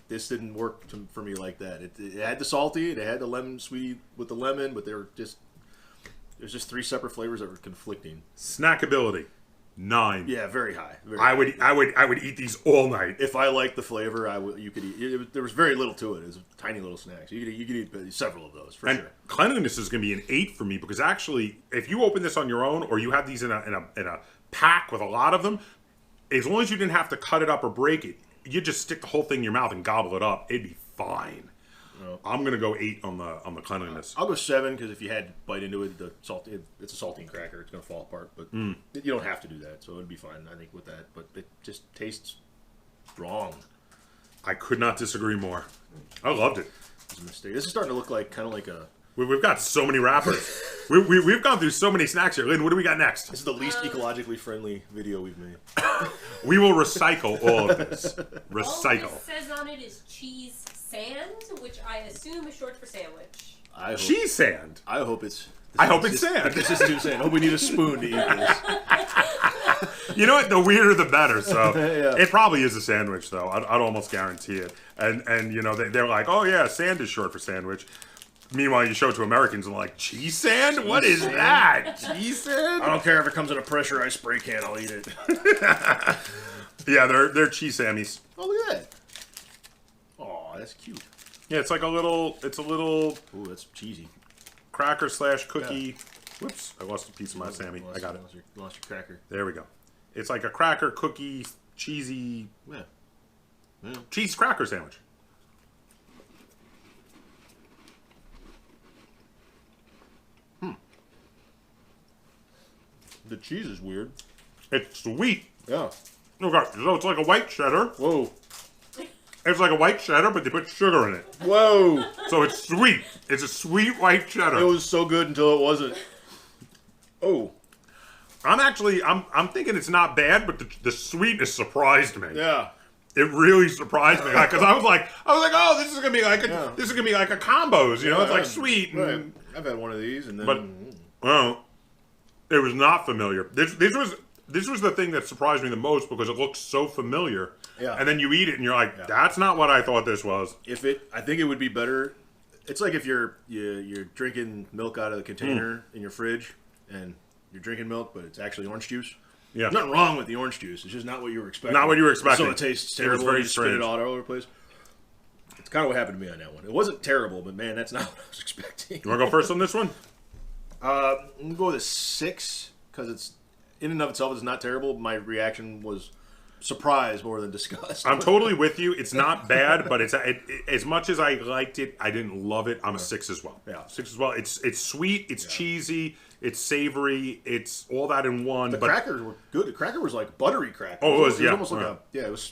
this didn't work for me like that. It had the salty, it had the lemon sweet with the lemon, but there's just 3 separate flavors that were conflicting. Snackability, 9. Yeah, very high. I would eat these all night. If I liked the flavor, you could eat. There was very little to it. It was tiny little snacks. You could eat several of those for sure. Cleanliness is going to be an 8 for me because actually, if you open this on your own or you have these in a pack with a lot of them, as long as you didn't have to cut it up or break it, you just stick the whole thing in your mouth and gobble it up. It'd be fine. I'm gonna go 8 on the cleanliness. I'll go 7 because if you had to bite into it, it's a saltine cracker. It's gonna fall apart, but you don't have to do that, so it'd be fine, I think, with that. But it just tastes wrong. I could not disagree more. I loved it. It's a mistake. This is starting to look like kind of like a. We've got so many wrappers. We've gone through so many snacks here. Lynn, what do we got next? This is the least ecologically friendly video we've made. We will recycle all of this. Recycle. All this says on it is cheese sand, which I assume is short for sandwich. Cheese sand. I hope it's. I hope it's sand. This is too sand. I hope we need a spoon to eat this. You know what? The weirder the better. So Yeah. it probably is a sandwich, though. I'd almost guarantee it. And you know they're like, oh yeah, sand is short for sandwich. Meanwhile, you show it to Americans and like, cheese sand? What is that? Cheese sand? I don't care if it comes in a pressurized spray can. I'll eat it. Yeah, they're cheese sammies. Oh, look at that. Oh, that's cute. Yeah, it's like a little. It's a little Ooh, that's cheesy. cracker / cookie. Whoops! I lost a piece of my Sammy. I got it. Lost your cracker. There we go. It's like a cracker, cookie, cheesy, cheese cracker sandwich. The cheese is weird. It's sweet. Yeah. Okay, so it's like a white cheddar. Whoa. It's like a white cheddar, but they put sugar in it. Whoa. So it's sweet. It's a sweet white cheddar. It was so good until it wasn't. Oh. I'm thinking it's not bad, but the sweetness surprised me. Yeah. It really surprised me because I was like, oh, this is gonna be like a combos, you know? It's like sweet. And, Right. I've had one of these, and then. but it was not familiar. This was the thing that surprised me the most because it looks so familiar. Yeah. And then you eat it and you're like, that's not what I thought this was. I think it would be better. It's like if you're drinking milk out of the container in your fridge, and you're drinking milk, but it's actually orange juice. Yeah. Nothing wrong with the orange juice. It's just not what you were expecting. Not what you were expecting. So it tastes It was terrible. very You spit strange. it all over the place. It's kind of what happened to me on that one. It wasn't terrible, but man, that's not what I was expecting. You want to go first on this one? I'm gonna go with a 6 because it's in and of itself it's not terrible. My reaction was surprise more than disgust. I'm totally with you. It's not bad, but as much as I liked it, I didn't love it. I'm a 6 as well. Yeah. 6 as well. It's sweet. It's cheesy. It's savory. It's all that in one. The but crackers were good. The cracker was like buttery cracker. Oh, it was, yeah. almost like it was.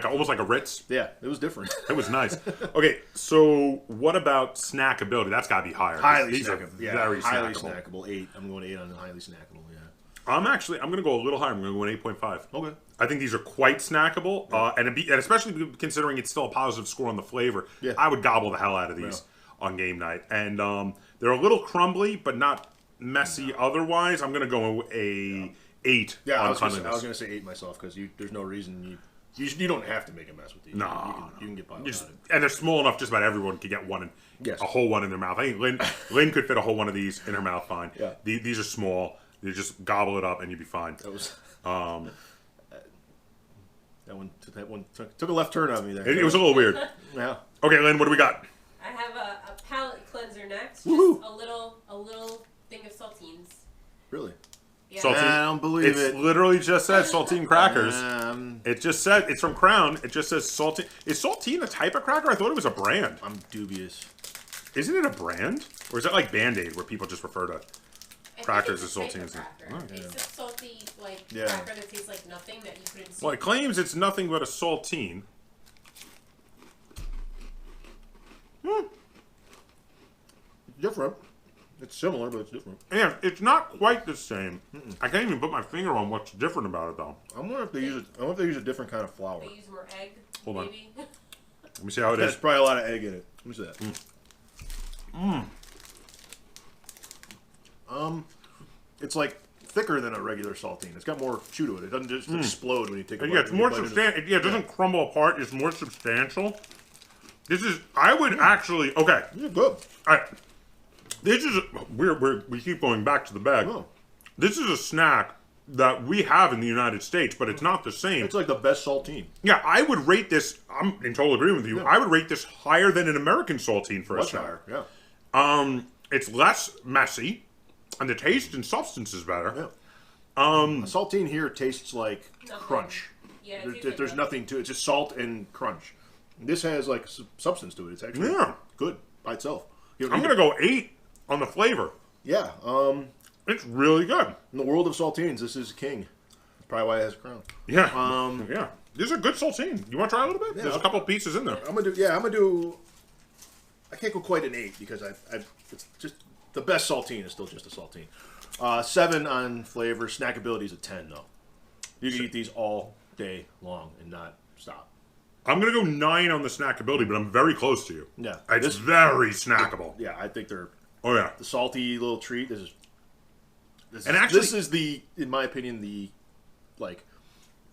almost like a Ritz. Yeah, it was different. It was nice. Okay, so what about snackability? That's got to be higher. Highly These are snackable. Yeah, very highly snackable. snackable. 8. I'm going 8 on the highly snackable. Yeah. I'm going to go a little higher. I'm going to go an 8.5. Okay. I think these are quite snackable, and especially considering it's still a positive score on the flavor, I would gobble the hell out of these on game night. And they're a little crumbly, but not messy otherwise. I'm going to go a 8 on cleanliness. I was going to say 8 myself because there's no reason you don't have to make a mess with these. No. You can get by without it. And they're small enough just about everyone could get one, a whole one in their mouth. I think Lynn could fit a whole one of these in her mouth fine. Yeah. These are small. You just gobble it up and you'd be fine. That was that one took a left turn on me there. It was a little weird. Yeah. Okay, Lynn, what do we got? I have a palate cleanser next. Woohoo. Just a little thing of saltines. Really? Yeah. Saltine. I don't believe it. It literally just says saltine crackers. I'm It just said it's from Crown. It just says saltine. Is saltine a type of cracker? I thought it was a brand. dubious. Isn't it a brand, or is it like Band-Aid where people just refer to crackers as I think saltines? it's a type of cracker. It's a salty Yeah. cracker that tastes like nothing that you put in soup. Well, it claims it's nothing but a saltine. Different. It's similar, but it's different. And it's not quite the same. I can't even put my finger on what's different about it, though. I wonder if they use a different kind of flour. They use more egg. Hold on. maybe. Let me see how it There's is. probably a lot of egg in it. Let me see that. It's like thicker than a regular saltine. It's got more chew to it. It doesn't just explode when you take a bite. Yeah, it's more substantial. Yeah, it doesn't crumble apart. It's more substantial. This is. I would actually. Okay. Yeah, good. All right. This is. We keep going back to the bag. Oh. This is a snack that we have in the United States, but it's not the same. It's like the best saltine. Yeah, I would rate this. I'm in total agreement with you. Yeah. I would rate this higher than an American saltine for a Much snack. higher. Yeah. It's less messy, and the taste and substance is better. Yeah. A saltine here tastes like Nothing. crunch. Yeah, it tastes like There's nothing to it. It's just salt and crunch. This has like substance to it. It's actually good by itself. You don't I'm need going to go 8 on the flavor. Yeah. It's really good. In the world of saltines, this is king. That's probably why it has a crown. Yeah. Yeah. This is a good saltine. You want to try a little bit? Yeah, There's a couple pieces in there. I'm gonna do. I can't go quite an 8 because it's just the best saltine is still just a saltine. 7 on flavor. Snackability is a 10 though. You can eat these all day long and not stop. I'm going to go 9 on the snackability, but I'm very close to you. Yeah. It's very snackable. Yeah, I think they're Oh, yeah. the salty little treat. This is the, in my opinion, the like.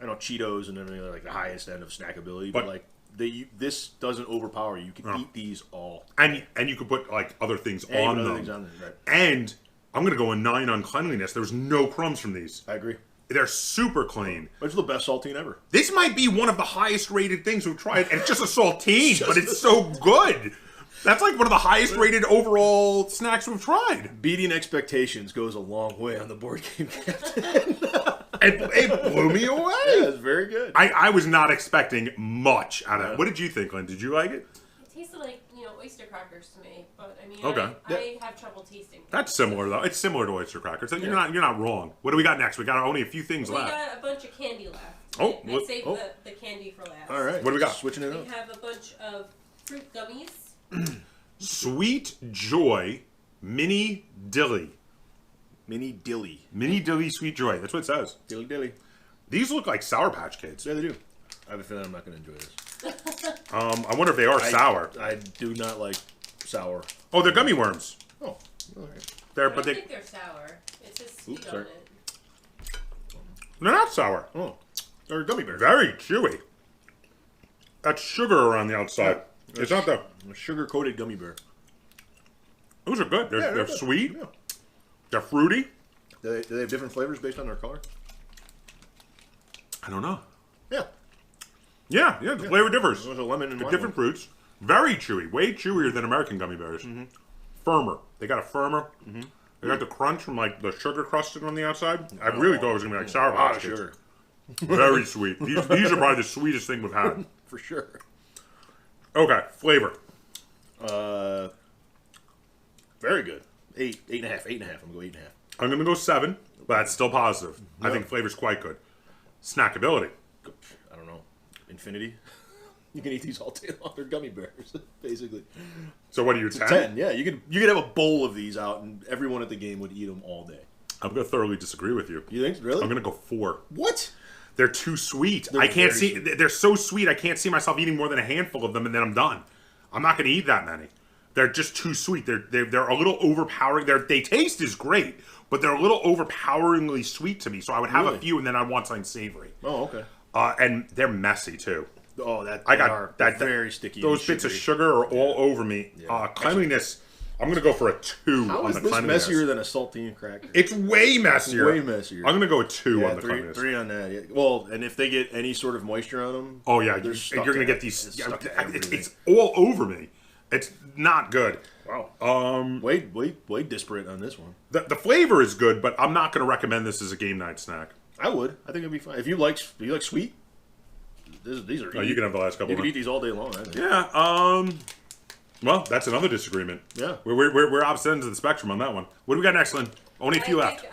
I know Cheetos and everything are like the highest end of snackability, but like this doesn't overpower you. You can eat these all, and you can put like other things on them. Right. And I'm gonna go a 9 on cleanliness. There's no crumbs from these. I agree. They're super clean. It's the best saltine ever. This might be one of the highest rated things we've tried, and it's just a saltine, but it's so good. That's like one of the highest rated overall snacks we've tried. Beating expectations goes a long way on the board game, Kaptain. It blew me away. Yeah, it's very good. I was not expecting much out of it. What did you think, Lynn? Did you like it? It tasted like, oyster crackers to me, but I mean, Okay. I have trouble tasting things. That's similar though. It's similar to oyster crackers. You're not wrong. What do we got next? We got only a few things We left. got a bunch of candy left. Oh, I saved the candy for last. All right. What do we got? Switching it We up. have a bunch of fruit gummies. Sweet Joy Mini Dilly. Mini Dilly. Mini Dilly Sweet Joy. That's what it says. Dilly Dilly. These look like Sour Patch Kids. Yeah, they do. I have a feeling I'm not going to enjoy this. I wonder if they are sour. I do not like sour. Oh, they're gummy worms. Oh, all right. I don't think they're sour. It says sweet on sorry. it. They're not sour. Oh, they're gummy bears. Very chewy. That's sugar around the outside. It's not the... A sugar-coated gummy bear. Those are good. They're good. sweet. Yeah. They're fruity. Do they have different flavors based on their color? I don't know. Yeah. Yeah, the flavor differs. There's a lemon and They're lime different fruits. Very chewy. Way chewier than American gummy bears. Firmer. They got a firmer. They got the crunch from like the sugar crusted on the outside. I really thought it was going to be like Sour Patch Kids. Sugar. Very sweet. These are probably the sweetest thing we've had. For sure. Okay, flavor. Very good. 8.5. 8.5. I'm going to go 8.5. I'm going to go 7, but that's still positive. I think flavor's quite good. Snackability. I don't know. Infinity. You can eat these all day long. They're gummy bears, basically. So what are you, 10? 10. Yeah, you could have a bowl of these out, and everyone at the game would eat them all day. I'm going to thoroughly disagree with you. You think? Really? I'm going to go 4. What? They're too sweet. They're I can't very see. sweet. They're so sweet. I can't see myself eating more than a handful of them, and then I'm done. I'm not going to eat that many. They're just too sweet. They're a little overpowering. They taste is great, but they're a little overpoweringly sweet to me. So I would have a few, and then I'd want something savory. Oh, okay. And they're messy too. Oh, that I got that very sticky. Those bits of sugar are all over me. Yeah. Cleanliness. I'm going to go for a 2 How on is the this cleanliness. messier than a saltine cracker? It's way messier. Way messier. I'm going to go a 2 Yeah, on the cleanliness. 3 on that. Yeah. Well, and if they get any sort of moisture on them, Oh yeah, they're stuck you're going to to get these. It's stuck to everything. It's all over me. It's not good. Wow. Way disparate on this one. The flavor is good, but I'm not going to recommend this as a game night snack. I would. I think it'd be fine. If you like sweet, these are. Oh, you can have the last couple. You can eat these all day long. I think. Yeah. Well, that's another disagreement. Yeah. We're opposite ends of the spectrum on that one. What do we got next, Lynn? Only a few left.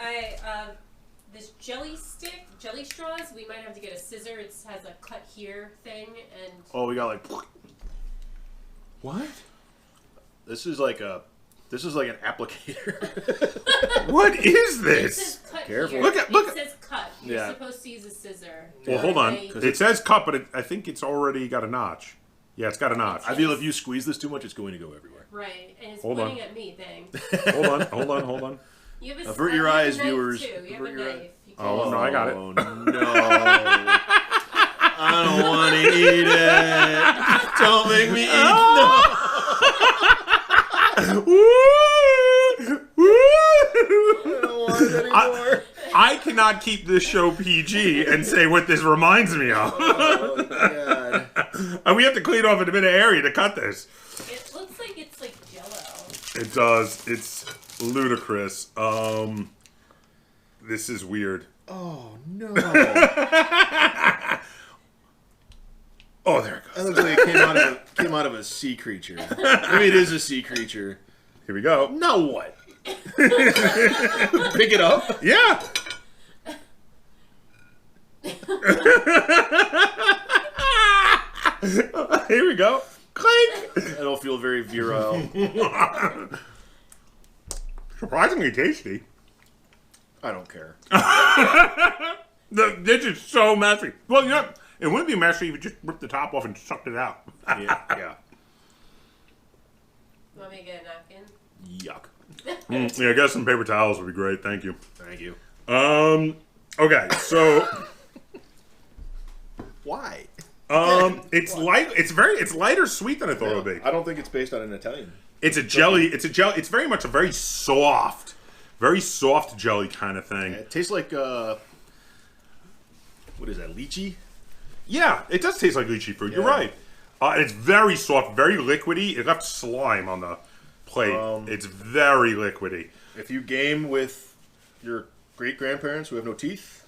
This jelly straws, we might have to get a scissor. It has a cut here thing, and Oh, we got like. What? This is like an applicator. What is it this? says cut Careful. here. Look at- It says cut. You're Yeah. supposed to use a scissor. Well, hold on. Right? It says cut, but I think it's already got a notch. Yeah, it's got a notch. I feel if you squeeze this too much, it's going to go everywhere. Right, and it's Hold on. pointing at me. Thanks. Hold on. You have a, Avert you your have a eyes, knife, viewers. Too. You have a Avert your knife. You Oh, can't- no, I got it. Oh, no. I don't want to eat it. Don't make me eat. I don't want it anymore. I cannot keep this show PG and say what this reminds me of. Oh, God. And we have to clean off a bit of area to cut this. It looks like it's like Jello. It does. It's ludicrous. This is weird. Oh, no. Oh, there it That goes. looks like it came out of a sea creature. Maybe it is a sea creature. Here we go. Now what? Pick it up? Yeah. Here we go. Clink. I don't feel very virile. Surprisingly tasty. I don't care. This is so messy. Well, you know, it wouldn't be messy if you just ripped the top off and sucked it out. Yeah. Want me to get a napkin? Yuck. Yeah, I guess some paper towels would be great. Thank you. Thank you. Okay, so Why? it's light. It's lighter sweet than I thought it would be. I don't think it's based on an Italian. It's a jelly. It's very much a very soft jelly kind of thing. Yeah, it tastes like what is that? Lychee? Yeah, it does taste like lychee fruit. You're Yeah. right. And it's very soft, very liquidy. It left slime on the plate. It's very liquidy. If you game with your great grandparents who have no teeth,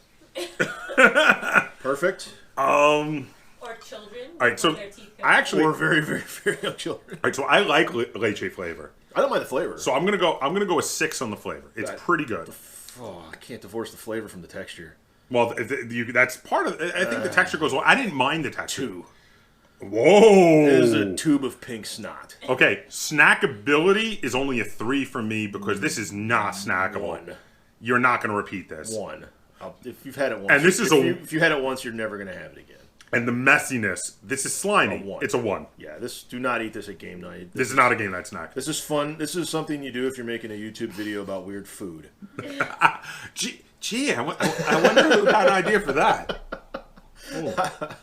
perfect. Or children. All right, so their teeth come I out. actually. Or very, very, very young children. All right, so I like leche flavor. I don't mind the flavor. So I'm gonna go with 6 on the flavor. It's Right. pretty good. Oh, I can't divorce the flavor from the texture. Well, that's part of. I think the texture goes well. I didn't mind the texture. 2. Whoa! It is a tube of pink snot. Okay, snackability is only a 3 for me because this is not snackable. 1. You're not going to repeat this. 1. If you've had it once, And this is if you had it once, you're never going to have it again. And the messiness. This is slimy. A 1. It's a 1. Yeah, do not eat this at game night. This is not a game night snack. This is fun. This is something you do if you're making a YouTube video about weird food. Gee, I wonder who had an idea for that. That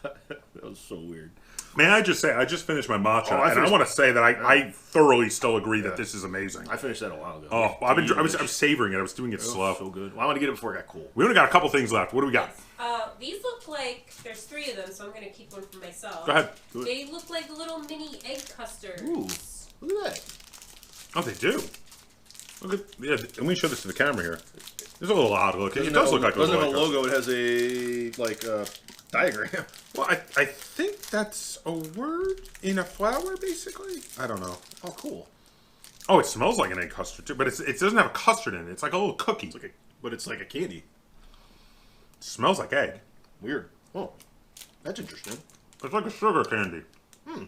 was so weird. May I just say, I just finished my matcha, I and I want to say that I thoroughly still agree that this is amazing. I finished that a while ago. Oh, I was savoring it. I was doing it slow. So good. Well, I want to get it before it got cool. We only got a couple things left. What do we got? These look like there's 3 of them, so I'm gonna keep one for myself. Go ahead. They look like little mini egg custards. Ooh, look at that. Oh, they do. Look at let me show this to the camera here. There's a little odd look. It does look like a doesn't have a little logo. It has a diagram. Well, I think that's a word in a flower, basically. I don't know. Oh, cool. Oh, it smells like an egg custard too, but it doesn't have a custard in it. It's like a little cookie. But it's like a candy. It smells like egg. Weird. Oh, that's interesting. It's like a sugar candy. You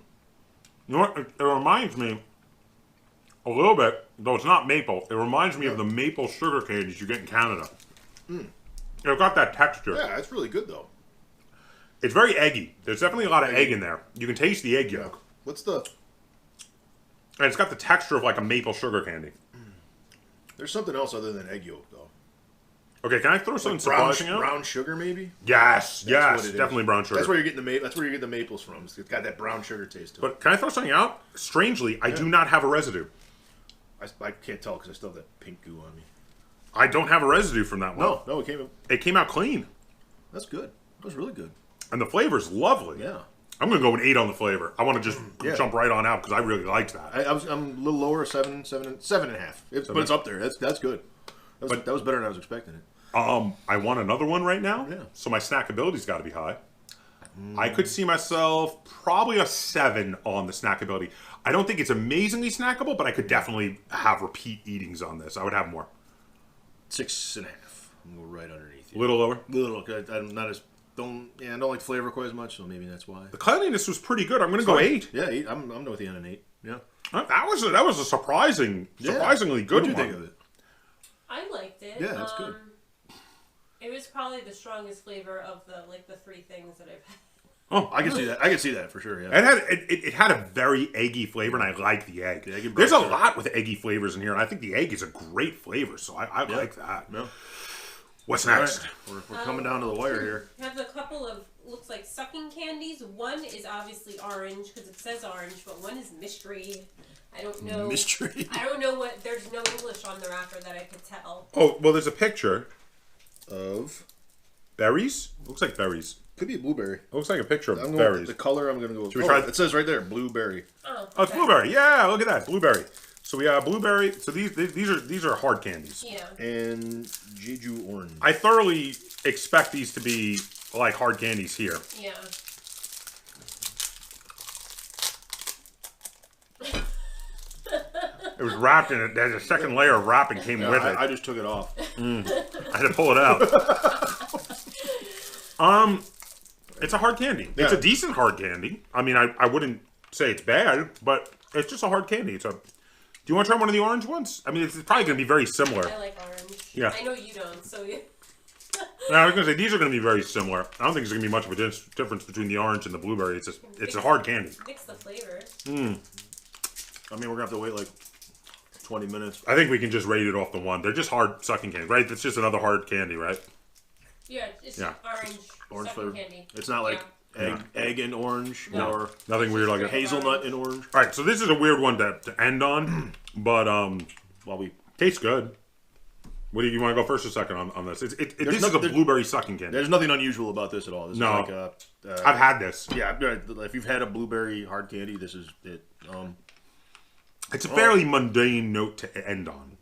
know what? It reminds me a little bit, though it's not maple. It reminds me of the maple sugar candies you get in Canada. It's got that texture. Yeah, it's really good though. It's very eggy. There's definitely a lot of egg in there. You can taste the egg yolk. What's the? And it's got the texture of like a maple sugar candy. There's something else other than egg yolk though. Okay, can I throw something Brown, surprising out? brown sugar maybe. Yes, That's yes, what it is. definitely brown sugar. That's where you're getting That's where you get the maples from. It's got that brown sugar taste to it. But can I throw something out? Strangely, I do not have a residue. I can't tell because I still have that pink goo on me. I don't have a residue from that one. No, It came out clean. That's good. That was really good. And the flavor's lovely. Yeah. I'm going to go with 8 on the flavor. I want to just Yeah. jump right on out because I really liked that. I'm a little lower, 7.5. But it's up there. That's good. That was better than I was expecting it. I want another one right now. Yeah. So my snackability's got to be high. I could see myself probably a 7 on the snackability. I don't think it's amazingly snackable, but I could definitely have repeat eatings on this. I would have more. 6.5. We're right underneath A you. little lower. Little. I'm not as I don't like the flavor quite as much, so maybe that's why. The cleanliness was pretty good. I'm going to go 8. Yeah, 8. I'm with you on an 8. Yeah. That was a surprisingly good What'd you one. think of it? I liked it. Yeah, that's good. It was probably the strongest flavor of the 3 things that I've had. Oh, I can see that. I can see that for sure. Yeah. It had a very eggy flavor, and I like the egg. The egg and There's a brown sugar. lot with eggy flavors in here, and I think the egg is a great flavor, so I like that. No. What's All next? right. We're coming down to the wire here. I have a couple of looks like sucking candies. One is obviously orange because it says orange, but one is mystery. I don't know. Mystery. I don't know what. There's no English on the wrapper that I could tell. Oh, well, there's a picture. Of Berries? Looks like berries. could be a blueberry. It looks like a picture I'm of going berries. with the color. I'm going to go. Should we try it says right there, blueberry. Oh, Oh, it's blueberry. Yeah, look at that. Blueberry. So we have blueberry. So these are hard candies. Yeah. And Jeju orange. I thoroughly expect these to be like hard candies here. Yeah. It was wrapped in it. There's a second layer of wrapping came with it. I just took it off. I had to pull it out. It's a hard candy. Yeah. It's a decent hard candy. I mean, I wouldn't say it's bad, but it's just a hard candy. Do you want to try one of the orange ones? I mean, it's probably going to be very similar. I like orange. Yeah. I know you don't, so you. Now, I was going to say, these are going to be very similar. I don't think there's going to be much of a difference between the orange and the blueberry. It's a hard candy. Mix the flavors. I mean, we're going to have to wait like 20 minutes. I think we can just rate it off the one. They're just hard sucking candy, right? It's just another hard candy, right? Yeah, it's Yeah. Orange sucking flavor. candy. It's not like egg and orange or Nothing weird like it. hazelnut and orange. All right, so this is a weird one to end on, but While we tastes good. What do you want to go first or second on this? This is a there's- blueberry sucking candy. There's nothing unusual about this at all. This No. is like I've had this. yeah, if you've had a blueberry hard candy, this is it. It's a fairly mundane note to end on.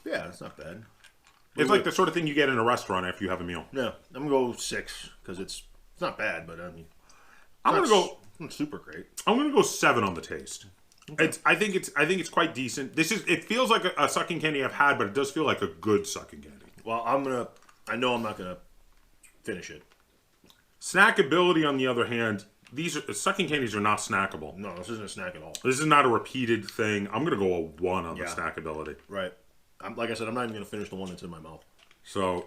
Yeah, it's not bad. It's like the sort of thing you get in a restaurant after you have a meal. Yeah, I'm gonna go 6 because it's not bad, but I mean, I'm gonna go. it's super great. I'm gonna go 7 on the taste. I think it's quite decent. It feels like a sucking candy I've had, but it does feel like a good sucking candy. Well, I know I'm not gonna finish it. Snackability, on the other hand, sucking candies are not snackable. No, this isn't a snack at all. This is not a repeated thing. I'm gonna go a 1 on the Yeah. snackability. Right. Like I said, I'm not even gonna finish the one that's in my mouth. So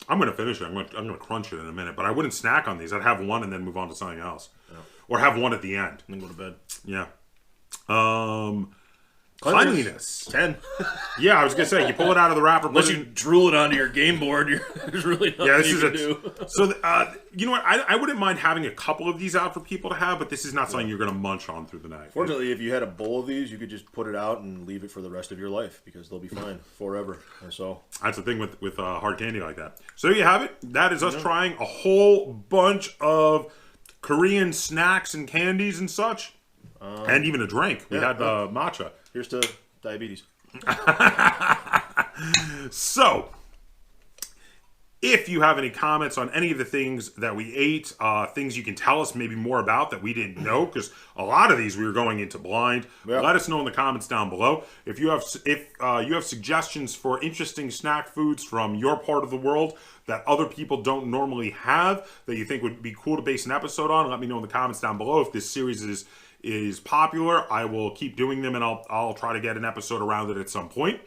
I'm gonna finish it. I'm gonna crunch it in a minute. But I wouldn't snack on these. I'd have one and then move on to something else, or have one at the end. And then go to bed. Yeah. Cleanliness. 10. Yeah, I was gonna say you pull it out of the wrapper. Unless put it you in- drool it onto your game board, there's really nothing Yeah, this you is can a. do. So, you know what? I wouldn't mind having a couple of these out for people to have, but this is not something you're going to munch on through the night. Fortunately, if you had a bowl of these, you could just put it out and leave it for the rest of your life because they'll be fine forever. And so That's the thing with hard candy like that. So there you have it. That is us trying a whole bunch of Korean snacks and candies and such, and even a drink. We had matcha. here's to diabetes. So, if you have any comments on any of the things that we ate, things you can tell us maybe more about that we didn't know, because a lot of these we were going into blind. Yeah. Let us know in the comments down below. If you have suggestions for interesting snack foods from your part of the world that other people don't normally have, that you think would be cool to base an episode on, let me know in the comments down below. If this series is popular, I will keep doing them, and I'll try to get an episode around it at some point.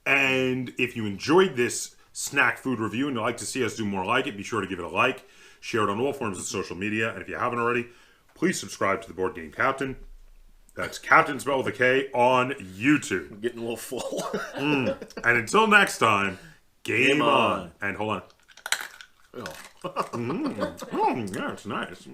And if you enjoyed this snack food review and you'd like to see us do more like it, be sure to give it a like, share it on all forms of social media, and if you haven't already, please subscribe to the Board Game Kaptain. That's Kaptain spelled with a K on YouTube. I'm getting a little full. And until next time, game on. And hold on. Oh. Yeah, it's nice.